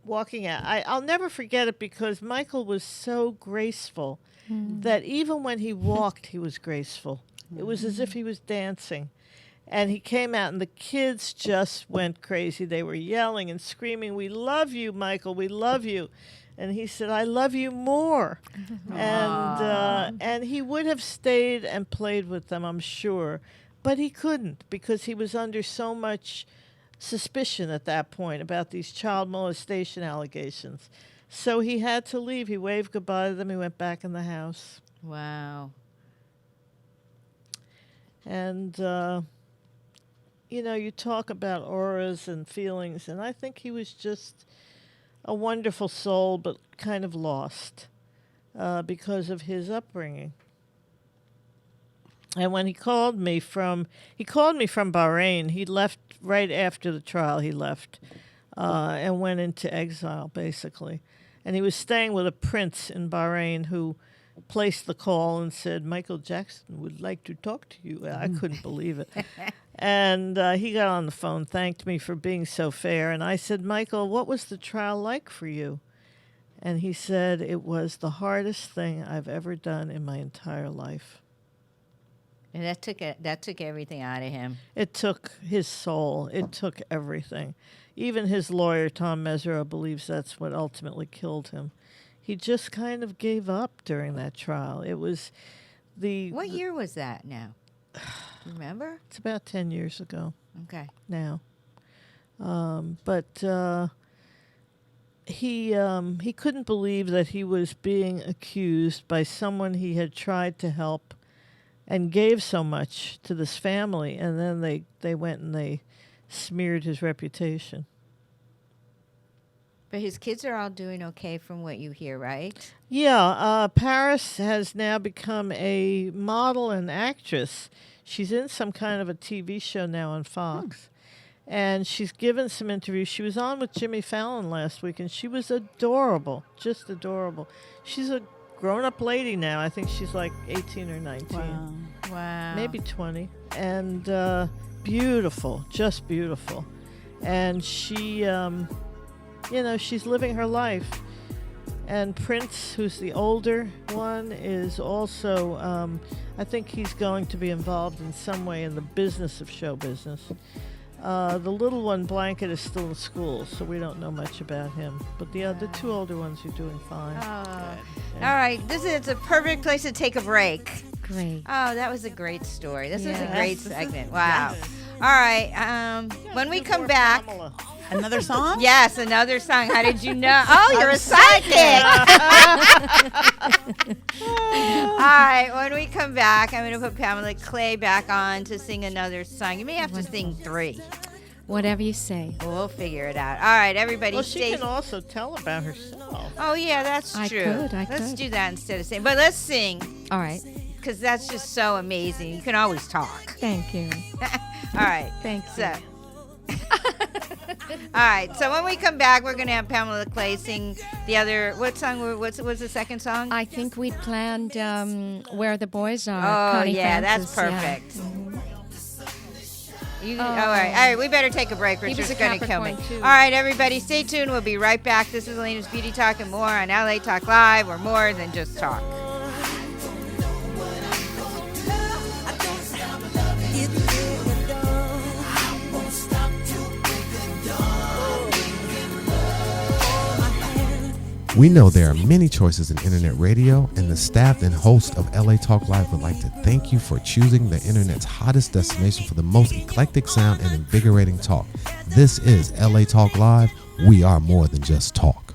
walking out. I'll never forget it because Michael was so graceful that even when he walked, he was graceful. It was as if he was dancing. And he came out, and the kids just went crazy. They were yelling and screaming, "We love you, Michael, we love you." And he said, "I love you more." And he would have stayed and played with them, I'm sure. But he couldn't because he was under so much suspicion at that point about these child molestation allegations. So he had to leave. He waved goodbye to them. He went back in the house. Wow. And, you talk about auras and feelings, and I think he was just a wonderful soul, but kind of lost because of his upbringing. And when he called me from Bahrain. He left right after the trial. He left and went into exile, basically. And he was staying with a prince in Bahrain who placed the call and said, "Michael Jackson would like to talk to you." I couldn't believe it. And he got on the phone, thanked me for being so fair. And I said, "Michael, what was the trial like for you?" And he said, "It was the hardest thing I've ever done in my entire life." And that took everything out of him. It took his soul. It took everything. Even his lawyer, Tom Mesereau, believes that's what ultimately killed him. He just kind of gave up during that trial. It was What year was that now? Remember? It's about 10 years ago. Okay. Now. But he couldn't believe that he was being accused by someone he had tried to help and gave so much to this family, and then they went and they smeared his reputation. But his kids are all doing okay from what you hear, right? Yeah, Paris has now become a model and actress. She's in some kind of a TV show now on Fox. And she's given some interviews. She was on with Jimmy Fallon last week, and she was adorable, just adorable. She's a grown-up lady now. I think she's like 18 or 19. Wow. Maybe 20. And beautiful, just beautiful. And she, she's living her life. And Prince, who's the older one, is also, I think he's going to be involved in some way in the business of show business. The little one, Blanket, is still in school, so we don't know much about him. But the two older ones are doing fine. Oh. All right. It's a perfect place to take a break. Great. Oh, that was a great story. This was a Yes. great segment. Wow. All right. When we come back. Another song? Yes, another song. How did you know? Oh, you're a psychic. All right. When we come back, I'm going to put Pamela Clay back on to sing another song. You may have to sing 3. Whatever you say. We'll figure it out. All right, everybody. Well, she can also tell about herself. Oh, yeah, that's true. Let's do that instead of singing. But let's sing. All right. Because that's just so amazing. You can always talk. Thank you. All right. Thank you. So. All right. So when we come back, we're going to have Pamela Clay sing the other. What song? What's the second song? I think we planned Where the Boys Are. Oh, Connie yeah. Francis, That's perfect. Yeah. Mm-hmm. All right. We better take a break. Richard's going to kill me. Capricorn, too. All right, everybody. Stay tuned. We'll be right back. This is Alayna's Beauty Talk and more on LA Talk Live. We're more than just talk. We know there are many choices in internet radio, and the staff and host of LA Talk Live would like to thank you for choosing the internet's hottest destination for the most eclectic sound and invigorating talk. This is LA Talk Live. We are more than just talk.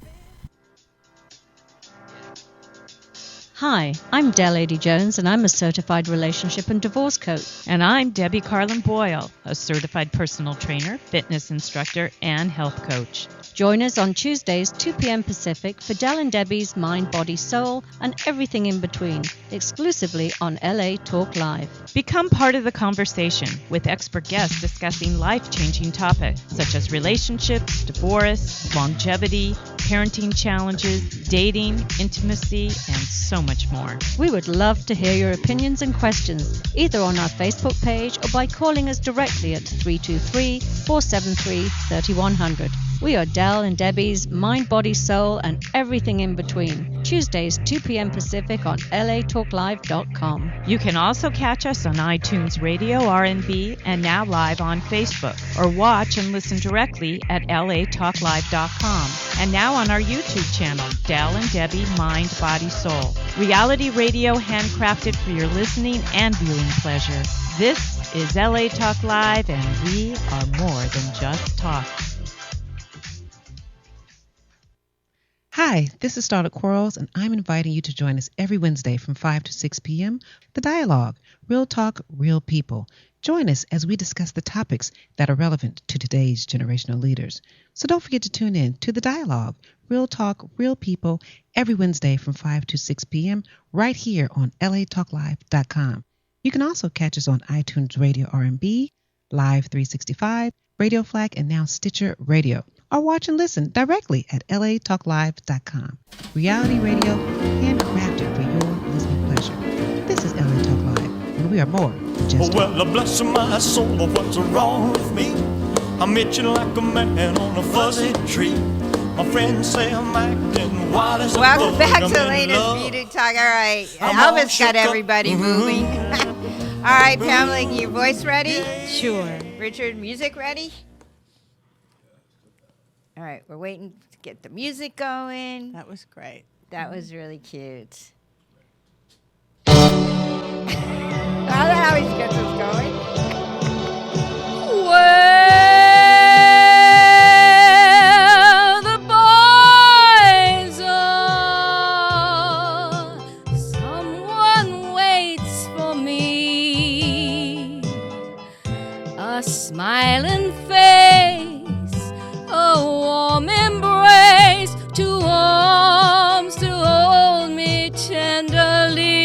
Hi, I'm Dell Lady Jones, and I'm a certified relationship and divorce coach. And I'm Debbie Carlin Boyle, a certified personal trainer, fitness instructor, and health coach. Join us on Tuesdays, 2 p.m. Pacific, for Dell and Debbie's Mind, Body, Soul, and everything in between, exclusively on LA Talk Live. Become part of the conversation with expert guests discussing life-changing topics such as relationships, divorce, longevity, parenting challenges, dating, intimacy, and so much more. We would love to hear your opinions and questions, either on our Facebook page or by calling us directly at 323-473-3100. We are Dell and Debbie's Mind, Body, Soul, and everything in between. Tuesdays, 2 p.m. Pacific on latalklive.com. You can also catch us on iTunes Radio, R&B, and now live on Facebook, or watch and listen directly at latalklive.com. And now on our YouTube channel, Dell and Debbie Mind, Body, Soul. Reality radio handcrafted for your listening and viewing pleasure. This is LA Talk Live, and we are more than just talk. Hi, this is Starlet Quarles, and I'm inviting you to join us every Wednesday from 5 to 6 p.m. The Dialogue, Real Talk, Real People. Join us as we discuss the topics that are relevant to today's generational leaders. So don't forget to tune in to The Dialogue, Real Talk, Real People, every Wednesday from 5 to 6 p.m. right here on latalklive.com. You can also catch us on iTunes Radio R&B, Live 365, Radio Flag, and now Stitcher Radio. Or watch and listen directly at latalklive.com. Reality radio, handcrafted for your listening pleasure. This is LA Talk Live, and we are more than just Well, bless my soul, what's wrong with me? I'm itching like a man on a fuzzy tree. My friends say I'm acting wild as a Welcome bug. back I'm to in Alayna's love. Beauty Talk. All right, I'm all Elvis shook got up. everybody moving. All right, Pamela, your voice ready? Sure. Richard, music ready? All right, we're waiting to get the music going. That was great. That was really cute. That always gets us going. Where the boys are, someone waits for me. A smiling face, a warm embrace, two arms to hold me tenderly.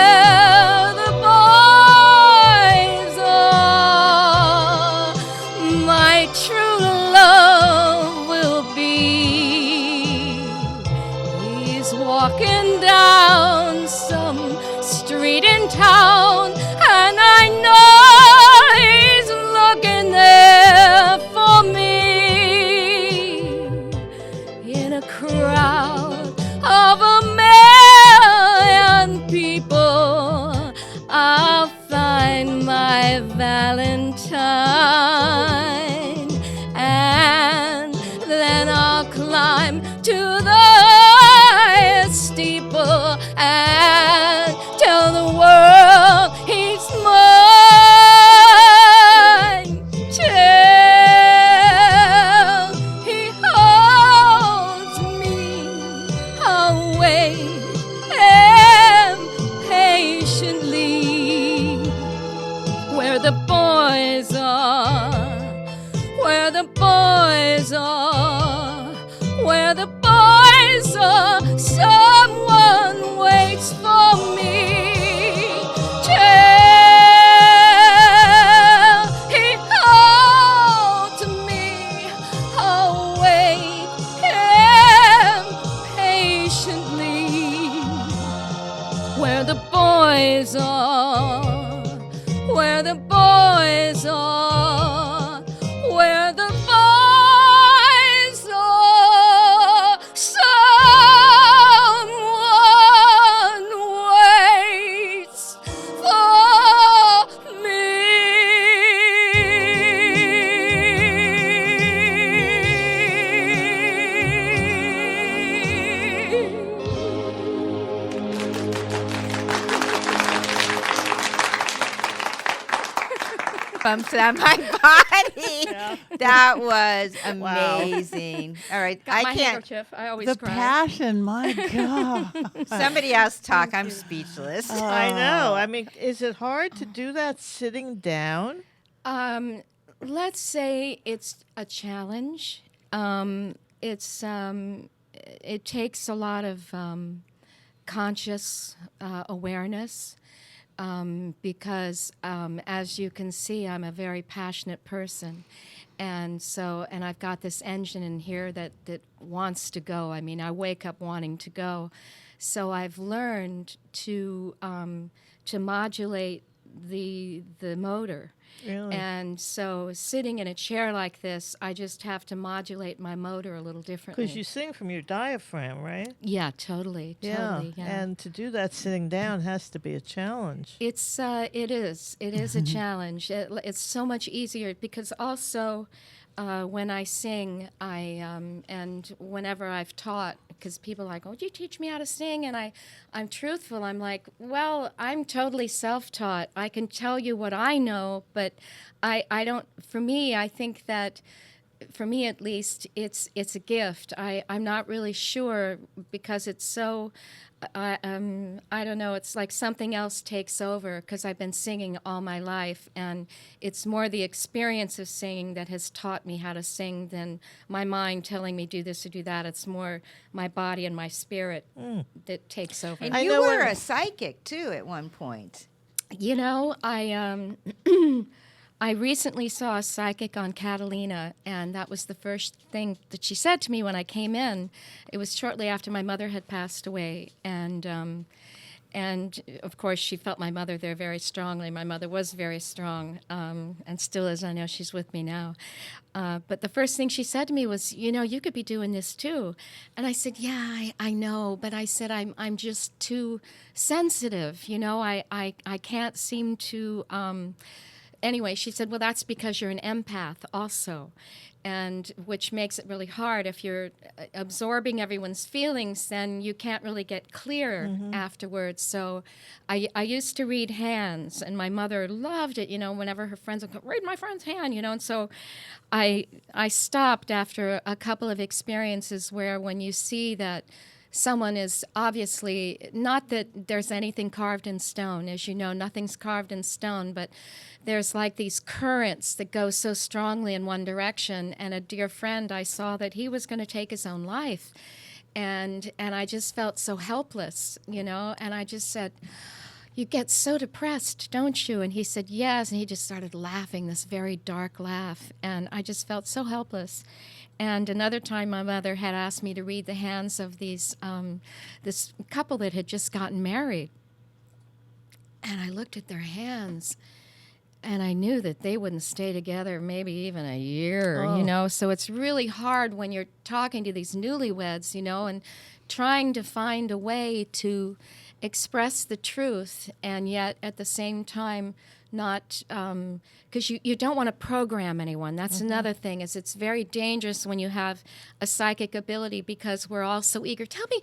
Where the boys are, my true love will be. He's walking down some street in town, and I know he's looking there for me. In a crowd of a million people, I'll find my Valentine, and then I'll climb to the highest steeple and tell the world he's mine. Till he holds me, I'll wait impatiently. Where the boys are, where the boys are, where the boys are, someone waits for me. Till he holds me, I'll wait impatiently. Where the boys are, where the boys are, where the boys are, someone goosebumps down my body. That was amazing. All right, Got I my can't. handkerchief. I always The cry. passion, my God. Somebody else talk. I'm speechless. I know. I mean, is it hard to do that sitting down? Let's say it's a challenge. It takes a lot of conscious awareness because, as you can see, I'm a very passionate person. And I've got this engine in here that wants to go. I mean, I wake up wanting to go. So I've learned to modulate the motor. Really? And so sitting in a chair like this, I just have to modulate my motor a little differently. Because you sing from your diaphragm, right? Yeah, totally. Yeah. And to do that sitting down has to be a challenge. It is a challenge. It's so much easier because also when I sing, and whenever I've taught, because people are like, "Oh, you teach me how to sing?" And I'm truthful. I'm like, well, I'm totally self-taught. I can tell you what I know, but I don't. For me, I think that. For me, at least, it's a gift. I'm not really sure because it's so. I don't know. It's like something else takes over because I've been singing all my life, and it's more the experience of singing that has taught me how to sing than my mind telling me do this or do that. It's more my body and my spirit that takes over. And you were a psychic too at one point. You know, I recently saw a psychic on Catalina, and that was the first thing that she said to me when I came in. It was shortly after my mother had passed away, and of course she felt my mother there very strongly. My mother was very strong, and still is. I know she's with me now. But the first thing she said to me was, "You know, you could be doing this too." And I said, "Yeah, I know," but I said I'm just too sensitive. You know, I can't seem to. Anyway, she said, well, that's because you're an empath also, and which makes it really hard. If you're absorbing everyone's feelings, then you can't really get clear afterwards. So I used to read hands, and my mother loved it, you know, whenever her friends would go, read my friend's hand, you know. And so I stopped after a couple of experiences where when you see that someone is obviously, not that there's anything carved in stone. As you know, nothing's carved in stone, but there's like these currents that go so strongly in one direction. And a dear friend, I saw that he was going to take his own life. And I just felt so helpless, you know, and I just said, you get so depressed, don't you? And he said, yes. And he just started laughing, this very dark laugh. And I just felt so helpless. And another time, my mother had asked me to read the hands of this couple that had just gotten married. And I looked at their hands, and I knew that they wouldn't stay together maybe even a year, you know. So it's really hard when you're talking to these newlyweds, you know, and trying to find a way to express the truth, and yet at the same time not, because you don't want to program anyone. That's another thing, is it's very dangerous when you have a psychic ability, because we're all so eager. Tell me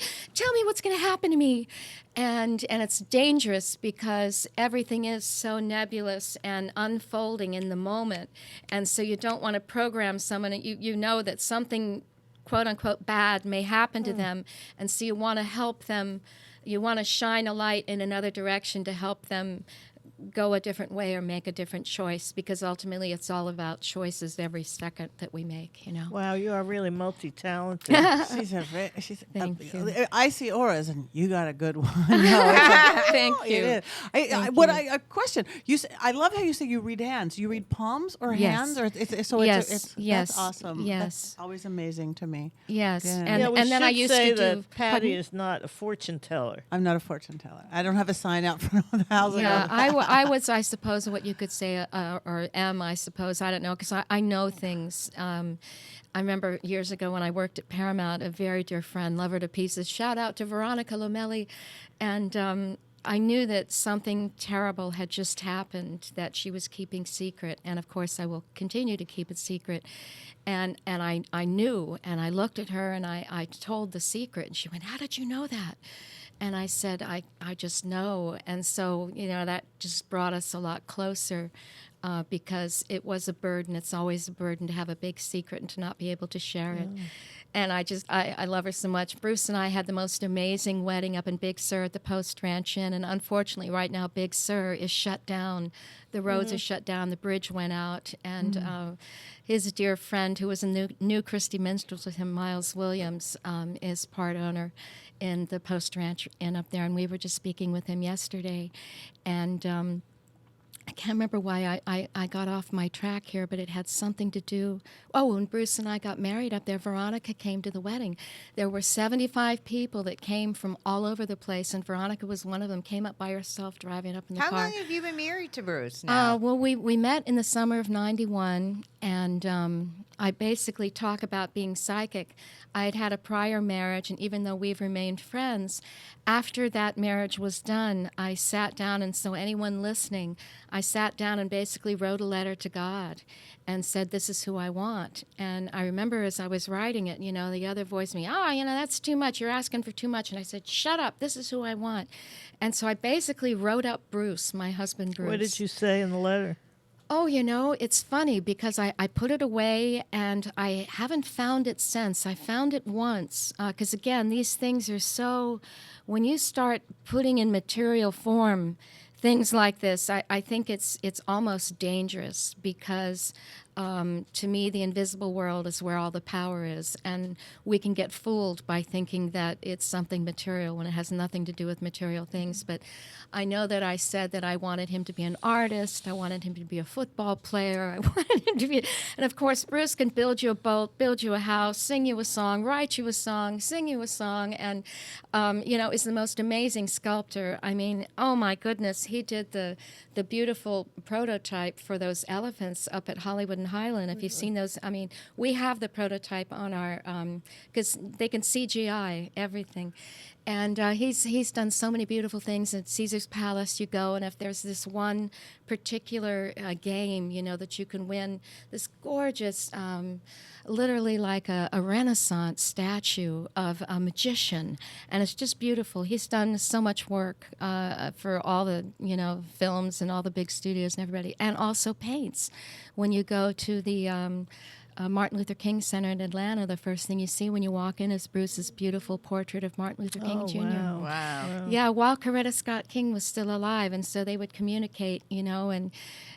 what's going to happen to me. And it's dangerous because everything is so nebulous and unfolding in the moment. And so you don't want to program someone. You know that something, quote unquote, bad may happen to them. And so you want to help them. You want to shine a light in another direction to help them go a different way or make a different choice, because ultimately it's all about choices every second that we make, you know. Wow, you are really multi-talented. Thank you. I see auras, and you got a good one. Thank you. It is. A question. I love how you say you read hands. You read palms or hands, or Yes. That's awesome. Yes. That's always amazing to me. Yes. Yeah. And then I used to do. that Patty pardon? is not a fortune teller. I'm not a fortune teller. I don't have a sign out front of the house. Yeah, I was, I suppose, what you could say, or am, I suppose. I don't know, because I know things. I remember years ago when I worked at Paramount, a very dear friend, love her to pieces, shout out to Veronica Lomelli, and I knew that something terrible had just happened that she was keeping secret, and of course I will continue to keep it secret. And I knew, and I looked at her and I told the secret, and she went, how did you know that? And I said, I just know. And so, you know, that just brought us a lot closer. because it was a burden. It's always a burden to have a big secret and to not be able to share it. And I love her so much. Bruce and I had the most amazing wedding up in Big Sur at the Post Ranch Inn, and unfortunately right now Big Sur is shut down. The roads are shut down, the bridge went out, and his dear friend who was a new Christy Minstrels with him, Miles Williams, is part owner in the Post Ranch Inn up there, and we were just speaking with him yesterday. And I can't remember why I got off my track here, but it had something to do. Oh, when Bruce and I got married up there, Veronica came to the wedding. There were 75 people that came from all over the place, and Veronica was one of them, came up by herself driving up in the How car. long have you been married to Bruce now? Well, we met in the summer of '91, and I basically talk about being psychic. I had had a prior marriage, and even though we've remained friends, after that marriage was done, I sat down, and so anyone listening, I sat down and basically wrote a letter to God and said, this is who I want. And I remember as I was writing it, the other voice me, that's too much. You're asking for too much. And I said, shut up. This is who I want. And so I basically wrote up Bruce, my husband, Bruce. What did you say in the letter? Oh, it's funny because I put it away and I haven't found it since. I found it once because, again, these things are so, when you start putting in material form things like this, I think it's almost dangerous because to me the invisible world is where all the power is, and we can get fooled by thinking that it's something material when it has nothing to do with material things. But I know that I said that I wanted him to be an artist, I wanted him to be a football player, I wanted him to be, and of course Bruce can build you a boat, build you a house, sing you a song, write you a song, sing you a song, and is the most amazing sculptor. I mean, oh my goodness, he did the beautiful prototype for those elephants up at Hollywood and Highland. If you've seen those, I mean, we have the prototype on our, because they can CGI everything. And he's done so many beautiful things. At Caesar's Palace you go, and if there's this one particular game, that you can win, this gorgeous, literally like a Renaissance statue of a magician, and it's just beautiful. He's done so much work for all the, films and all the big studios and everybody, and also paints. When you go to the Martin Luther King Center in Atlanta, the first thing you see when you walk in is Bruce's beautiful portrait of Martin Luther King Jr. Wow. Yeah, while Coretta Scott King was still alive, and so they would communicate, and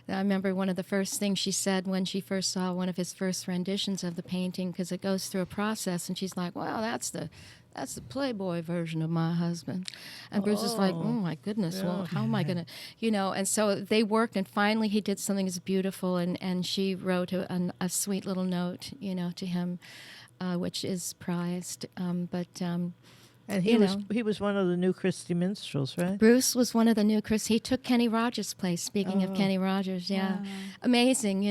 I remember one of the first things she said when she first saw one of his first renditions of the painting, because it goes through a process, and she's like, well, that's the Playboy version of my husband. And Bruce is like, oh my goodness, well, how am I going to, and so they worked, and finally he did something that's beautiful, and she wrote a sweet little note, to him, which is prized. And he was one of the new Christy Minstrels, right? Bruce was one of the new Chris. He took Kenny Rogers' place. Speaking of Kenny Rogers, amazing.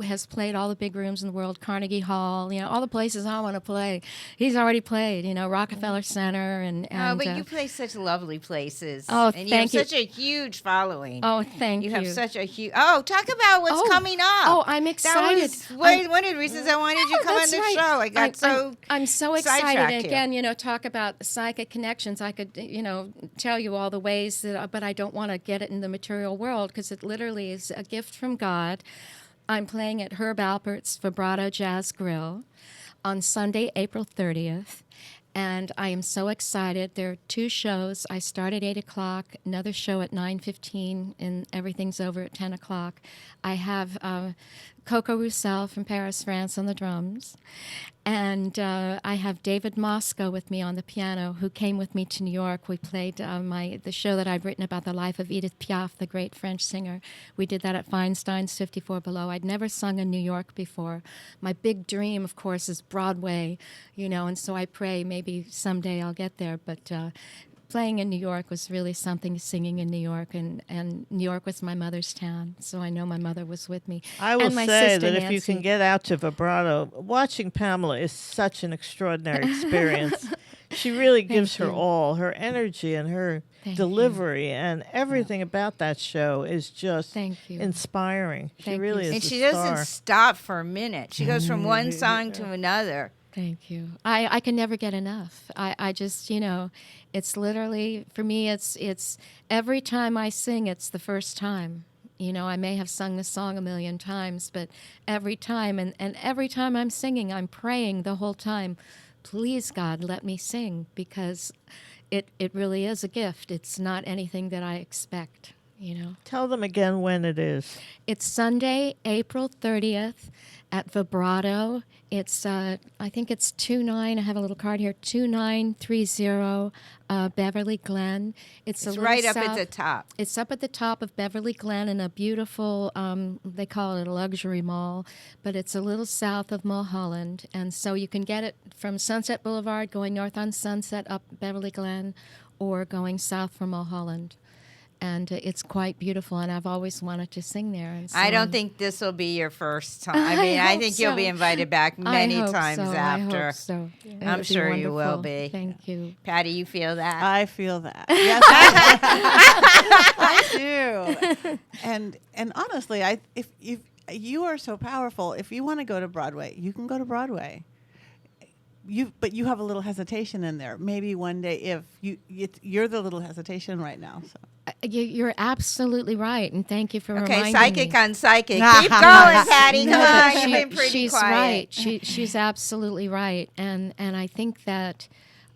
Has played all the big rooms in the world, Carnegie Hall. All the places I want to play. He's already played. Rockefeller Center and. But you play such lovely places. Oh, and thank you. You have such a huge following. Oh, thank you. You have such a huge. Oh, talk about what's coming up. Oh, I'm excited. That was one of the reasons I wanted you to come on the show. I got I'm so excited. here. Again, talk about psychic connections. I could, tell you all the ways that, but I don't want to get it in the material world because it literally is a gift from God. I'm playing at Herb Alpert's Vibrato Jazz Grill on Sunday, April 30th. And I am so excited. There are 2 shows. I start at 8 o'clock, another show at 9:15, and everything's over at 10 o'clock. I have Coco Roussel from Paris, France on the drums. And I have David Moscow with me on the piano, who came with me to New York. We played the show that I'd written about the life of Edith Piaf, the great French singer. We did that at Feinstein's 54 Below. I'd never sung in New York before. My big dream, of course, is Broadway, and so I pray maybe someday I'll get there. But playing in New York was really something, singing in New York, and New York was my mother's town, so I know my mother was with me. I will say that Nancy. if you can get out to vibrato, watching Pamela is such an extraordinary experience. She really gives her all, her energy and her delivery, and everything about that show is just inspiring. She really is And a she star. doesn't stop for a minute. She goes from one song to another. Thank you. I can never get enough. I just, it's literally, for me, it's every time I sing, it's the first time. You know, I may have sung the song a million times, but every time, and every time I'm singing, I'm praying the whole time, please, God, let me sing, because it really is a gift. It's not anything that I expect, you know. Tell them again when it is. It's Sunday, April 30th at Vibrato. It's, I think it's 29, I have a little card here, 2930 Beverly Glen. It's a little right up at south- the top. It's up at the top of Beverly Glen in a beautiful, they call it a luxury mall, but it's a little south of Mulholland. And so you can get it from Sunset Boulevard, going north on Sunset up Beverly Glen, or going south from Mulholland. And it's quite beautiful, and I've always wanted to sing there. And so I don't think this will be your first time. I mean, I hope think you'll be so. invited back many I hope times so. after. I hope so. It I'm would be sure you will wonderful. be. Thank you. Patty, you feel that? I feel that. Yes, I do. And honestly, if you are so powerful, if you want to go to Broadway, you can go to Broadway. But you have a little hesitation in there. Maybe one day, if you're the little hesitation right now. So. You're absolutely right, and thank you for reminding me. Okay, psychic on psychic. Keep going, Patty. Come on, you've been pretty she's quiet. right. She's absolutely right, and I think that,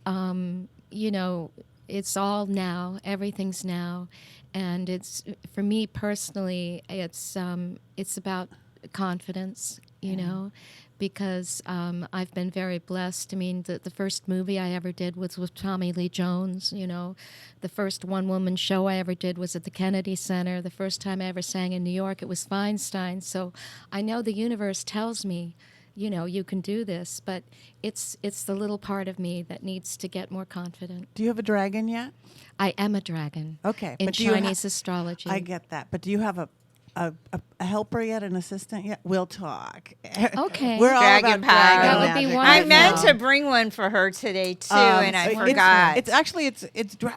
you know, it's all now. Everything's now, and it's, for me personally, it's about confidence. You know. Because I've been very blessed. I mean, the first movie I ever did was with Tommy Lee Jones, you know. The first one-woman show I ever did was at the Kennedy Center. The first time I ever sang in New York, it was Feinstein. So I know the universe tells me, you know, you can do this, but it's the little part of me that needs to get more confident. Do you have a dragon yet? I am a dragon. Okay. In but do you Chinese astrology. I get that. But do you have a helper yet, an assistant yet? We'll talk. Okay. We're all Dragon about power. dragon That would magic. be I wonderful. meant to bring one for her today too, and I forgot. It's actually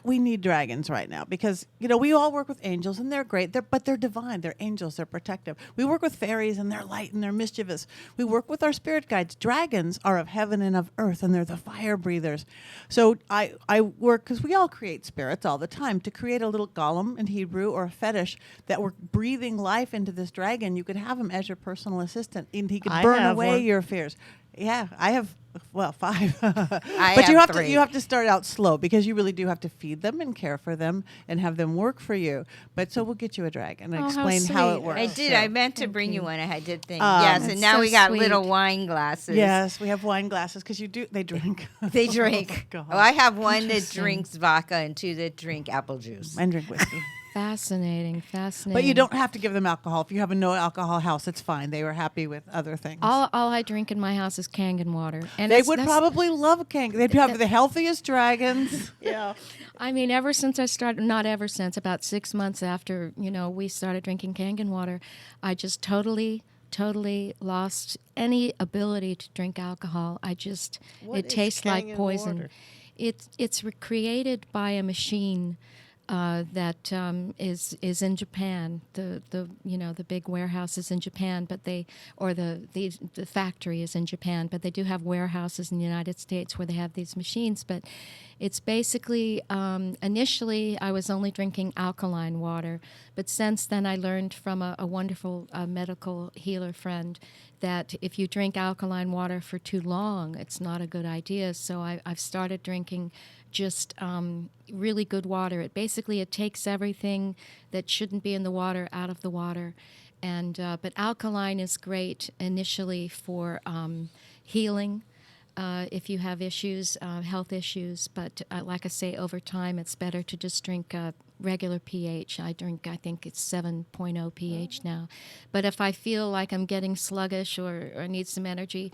we need dragons right now because you know we all work with angels and they're great. But they're divine. They're angels. They're protective. We work with fairies and they're light and they're mischievous. We work with our spirit guides. Dragons are of heaven and of earth, and they're the fire breathers. So I work because we all create spirits all the time to create a little golem in Hebrew or a fetish that we're breathing life into this dragon. You could have him as your personal assistant, and he could burn away one. your fears. Yeah, I have 5. But have you have 3. you have to start out slow because you really do have to feed them and care for them and have them work for you. But so we'll get you a dragon and Oh, how explain how it sweet. works. I did. So. I meant to Thank bring you you. one. I did think. Um, Yes, and That's now so we got sweet. little wine glasses. Yes, we have wine glasses because they drink. They drink. Oh, God. Oh, I have one that Interesting. drinks vodka and 2 that drink apple juice. And drink whiskey. Fascinating. But you don't have to give them alcohol. If you have a no alcohol house, it's fine. They were happy with other things. All I drink in my house is Kangen water, and They that's- would that's- probably love Kang. They'd have the healthiest dragons. Yeah. I mean, ever since I started, not ever since, about 6 months after we started drinking Kangen water, I just totally lost any ability to drink alcohol. What it is tastes like Kangen poison. water? It's created by a machine that is in Japan. The big warehouse is in Japan, but the factory is in Japan, but they do have warehouses in the United States where they have these machines. But it's basically initially I was only drinking alkaline water, but since then I learned from a wonderful medical healer friend that if you drink alkaline water for too long, it's not a good idea. So I've started drinking just really good water. It takes everything that shouldn't be in the water out of the water, and but alkaline is great initially for healing. If you have issues, health issues, but like I say, over time it's better to just drink regular pH. I think it's 7.0 pH now. But if I feel like I'm getting sluggish or need some energy,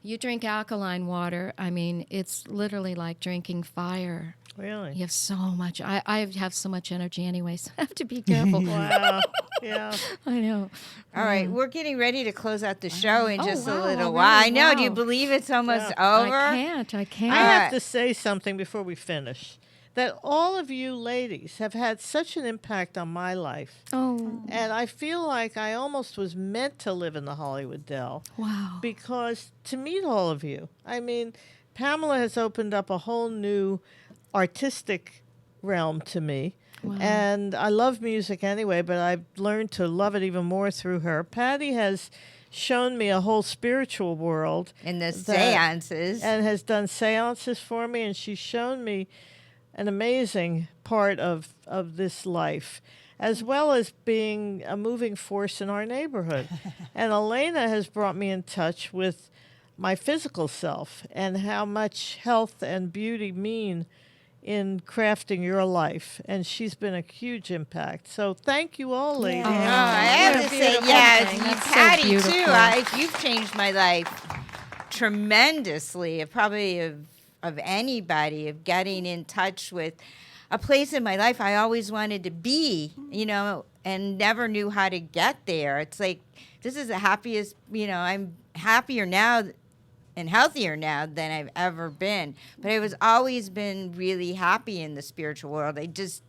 you drink alkaline water. I mean, it's literally like drinking fire. Really? You have so much. I have so much energy anyway, so I have to be careful. Wow. Yeah. I know. All right, we're getting ready to close out the show in Oh, just a wow, little already? while. I know. Do you Wow. believe it's almost Yeah. over? I can't. I have to say something before we finish. That all of you ladies have had such an impact on my life. Oh, And I feel like I almost was meant to live in the Hollywood Dell. wow. Because to meet all of you, I mean, Pamela has opened up a whole new artistic realm to me. And I love music anyway, but I've learned to love it even more through her. Patty has shown me a whole spiritual world. In the seances. And has done seances for me, and she's shown me an amazing part of this life, as well as being a moving force in our neighborhood. And Alayna has brought me in touch with my physical self and how much health and beauty mean in crafting your life, and she's been a huge impact. So thank you all, ladies. Oh, I have to say, Patty too. You've changed my life tremendously. Probably of anybody, of getting in touch with a place in my life I always wanted to be, and never knew how to get there. It's like this is the happiest. I'm happier now and healthier now than I've ever been. But I was always been really happy in the spiritual world. I just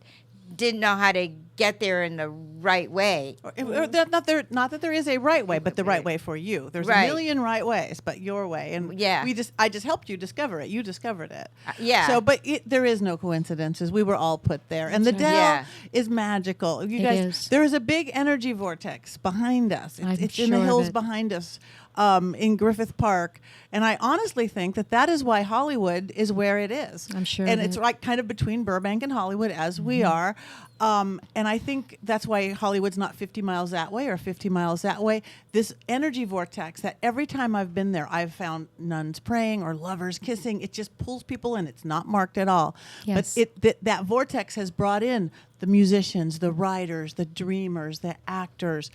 didn't know how to get there in the right way. Not that there is a right way, but the right way for you. There's a million right ways, but your way. And I just helped you discover it. You discovered it. But there is no coincidences. We were all put there. And the Dell is magical. You guys, there is a big energy vortex behind us. It's in the hills behind us. In Griffith Park, and I honestly think that is why Hollywood is where it is. I'm sure, and it's right kind of between Burbank and Hollywood, as we are. And I think that's why Hollywood's not 50 miles that way or 50 miles that way. This energy vortex that every time I've been there, I've found nuns praying or lovers kissing. It just pulls people in. It's not marked at all. Yes. But that vortex has brought in the musicians, the writers, the dreamers, the actors.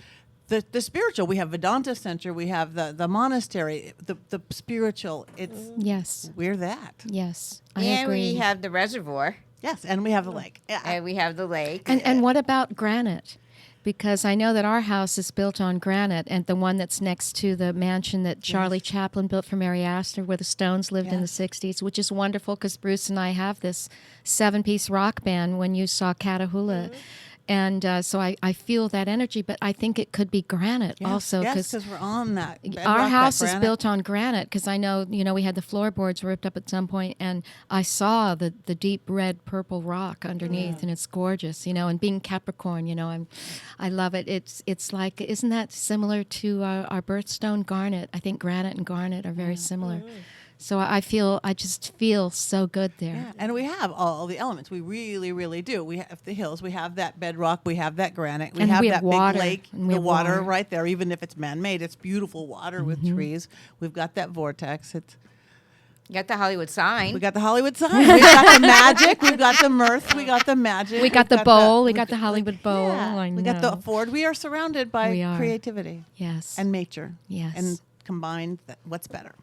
The spiritual, we have Vedanta Center, we have the monastery, the spiritual. We're that. Yes, I and agree. we have the reservoir. Yes, and we have the lake. And we have the lake. And what about granite? Because I know that our house is built on granite, and the one that's next to the mansion that Charlie Chaplin built for Mary Astor, where the Stones lived in the 60s, which is wonderful because Bruce and I have this 7-piece rock band when you saw Catahoula. And so I feel that energy, but I think it could be granite also. Yes, because we're on that. Our house is built on granite because I know, we had the floorboards ripped up at some point, and I saw the deep red purple rock underneath, and it's gorgeous, and being Capricorn, I love it. It's like, isn't that similar to our birthstone, garnet? I think granite and garnet are very similar. So I just feel so good there. Yeah. And we have all the elements. We really, really do. We have the hills. We have that bedrock. We have that granite. We have that water. Big lake. The water right there. Even if it's man-made, it's beautiful water with trees. We've got that vortex. You got the Hollywood sign. We got the Hollywood sign. We've got the magic. We've got the mirth. We got the magic. We got the bowl. We got the Hollywood bowl. Yeah. We got the Ford. We are surrounded by creativity. Yes. And nature. Yes. And combined, what's better?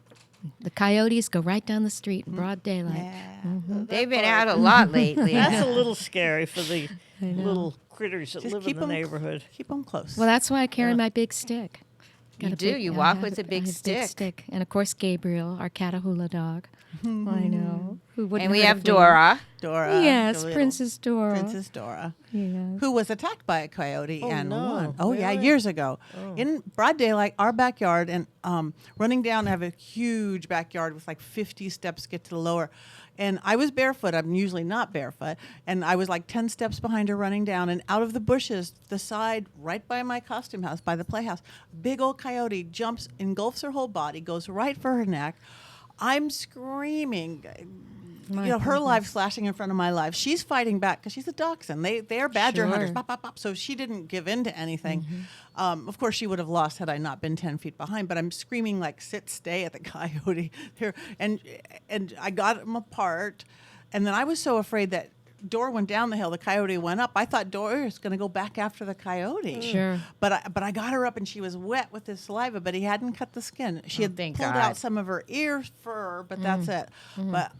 The coyotes go right down the street in broad daylight. Yeah. They've been out a lot lately. That's a little scary for the little critters that live in the neighborhood. Keep them close. Well, that's why I carry my big stick. You do. You walk with a big stick. And, of course, Gabriel, our Catahoula dog. I know. And we have Dora. Yes, Princess Dora. Princess Dora. Yes. Who was attacked by a coyote and won. Oh, really? yeah, years ago. In broad daylight, our backyard, and running down, I have a huge backyard with like 50 steps get to the lower. And I was barefoot. I'm usually not barefoot. And I was like 10 steps behind her running down. And out of the bushes, the side, right by my costume house, by the playhouse, big old coyote jumps, engulfs her whole body, goes right for her neck. I'm screaming. Her life flashing in front of my life. She's fighting back because she's a dachshund. They are badger hunters. Bop, bop, bop. So she didn't give in to anything. Of course, she would have lost had I not been 10 feet behind. But I'm screaming like, sit, stay at the coyote there. And I got him apart. And then I was so afraid that Dora went down the hill, the coyote went up. I thought Dora was going to go back after the coyote. Sure. But I got her up, and she was wet with his saliva, but he hadn't cut the skin. She had pulled out some of her ear fur, but that's it. But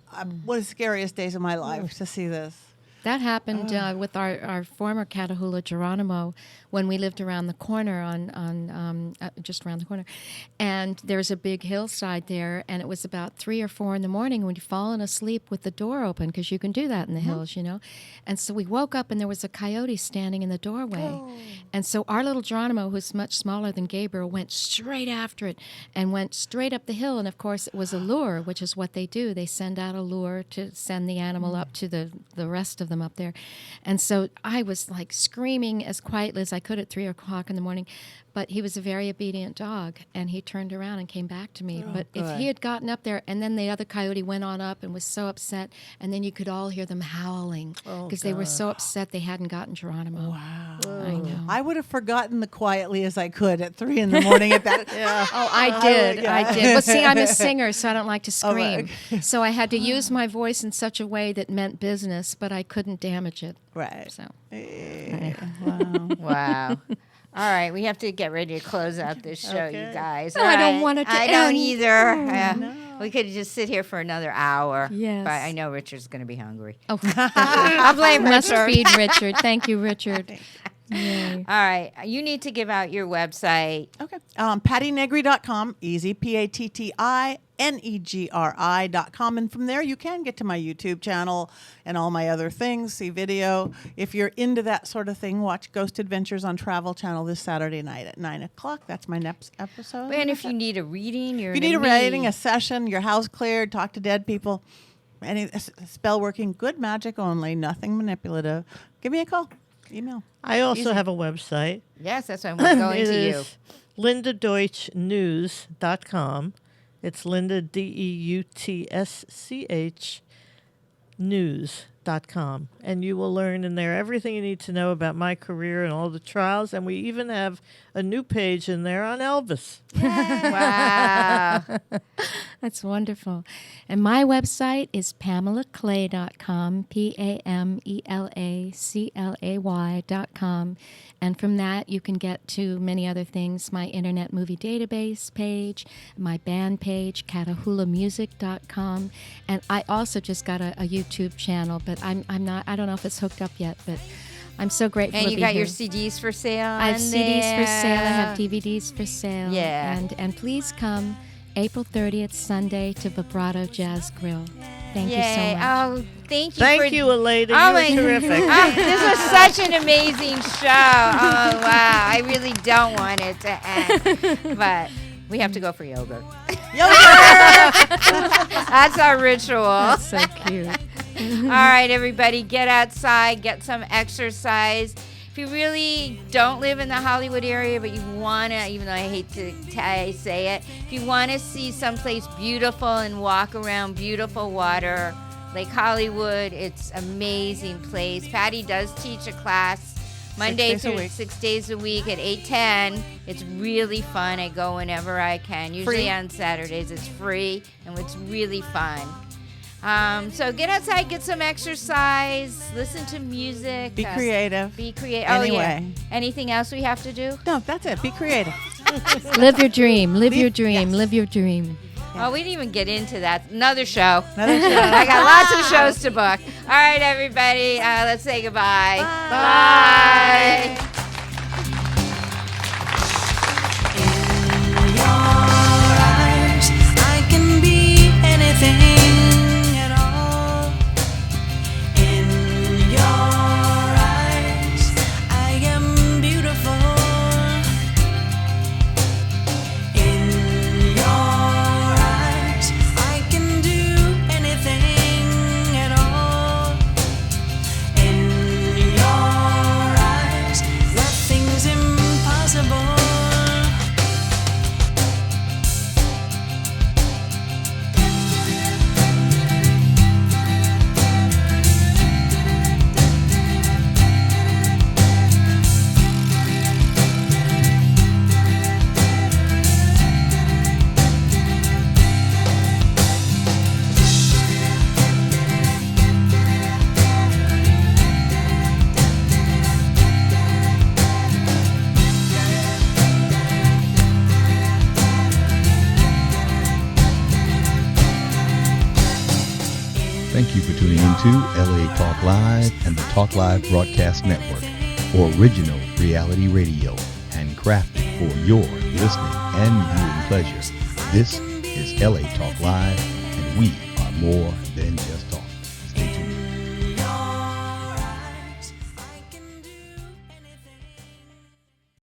one of the scariest days of my life to see this. That happened with our former Catahoula, Geronimo, when we lived around the corner on just around the corner. And there's a big hillside there, and it was about 3 or 4 in the morning when you'd fallen asleep with the door open, because you can do that in the hills, And so we woke up, and there was a coyote standing in the doorway. And so our little Geronimo, who's much smaller than Gabriel, went straight after it and went straight up the hill. And, of course, it was a lure, which is what they do. They send out a lure to send the animal up to the rest of them up there. And so I was like screaming as quietly as I could at 3 o'clock in the morning. But he was a very obedient dog, and he turned around and came back to me. But if he had gotten up there, and then the other coyote went on up and was so upset, and then you could all hear them howling because they were so upset they hadn't gotten Geronimo. Wow. I know. I would have forgotten the quietly as I could at 3 in the morning at that. Oh, I did. I did. Well, see, I'm a singer, so I don't like to Oh, scream. right. So I had to use my voice in such a way that meant business, but I couldn't damage it. Right. So. Wow. Wow. All right, we have to get ready to close out this show, you guys. No, I don't All want it to I don't end. either. We could just sit here for another hour. Yes. But I know Richard's going to be hungry. Oh, I'll blame must Richard. feed Richard. Thank you, Richard. Yay. All right, you need to give out your website. Okay. PattyNegri.com, easy, PattyNegri.com. And from there, you can get to my YouTube channel and all my other things, see video. If you're into that sort of thing, watch Ghost Adventures on Travel Channel this Saturday night at 9 o'clock. That's my next episode. And if you need a reading, If you need a reading, a session, your house cleared, talk to dead people, any spell working, good magic only, nothing manipulative, give me a call. Email. I also have a website. Yes, that's why I'm going It to you. is lindadeutschnews.com. It's Linda, DEUTSCH, news.com. And you will learn in there everything you need to know about my career and all the trials. And we even have a new page in there on Elvis. Wow. That's wonderful. And my website is PamelaClay.com, PamelaClay.com. And from that, you can get to many other things, my Internet Movie Database page, my band page, CatahoulaMusic.com. And I also just got a YouTube channel, but I don't know if it's hooked up yet, but I'm so grateful And to you be got here. your CDs for sale. I have on CDs for sale. I there. have DVDs for sale. Yeah. And please come April 30th, Sunday, to Vibrato Jazz Grill. Thank you so Yay. much. Oh, thank you. Thank you, Alayna. Oh, You were terrific. Oh, this was such an amazing show. Oh, wow. I really don't want it to end. But we have to go for yogurt. That's our ritual. That's so cute. All right, everybody, get outside, get some exercise. If you really don't live in the Hollywood area, but you want to, even though I hate to say it, if you want to see someplace beautiful and walk around beautiful water, Lake Hollywood, it's an amazing place. Patty does teach a class Monday through 6 days a week at 8:10. It's really fun. I go whenever I can. Usually Free. on Saturdays. It's free, and it's really fun. So get outside, get some exercise, listen to music. Be creative. Be creative. Anyway. Oh, yeah. Anything else we have to do? No, that's it. Be creative. Live your dream. Live your dream. Live your dream. Oh, we didn't even get into that. Another show. Another show. I got lots of shows to book. All right, everybody. Let's say goodbye. Bye. In your eyes, I can be anything at all. In your eyes, I am beautiful. In your eyes, I can do anything at all. In your eyes, nothing's impossible. Thank you for tuning into LA Talk Live and the Talk Live Broadcast Network, original reality radio, handcrafted for your listening and viewing pleasure. This is LA Talk Live, and we are more than just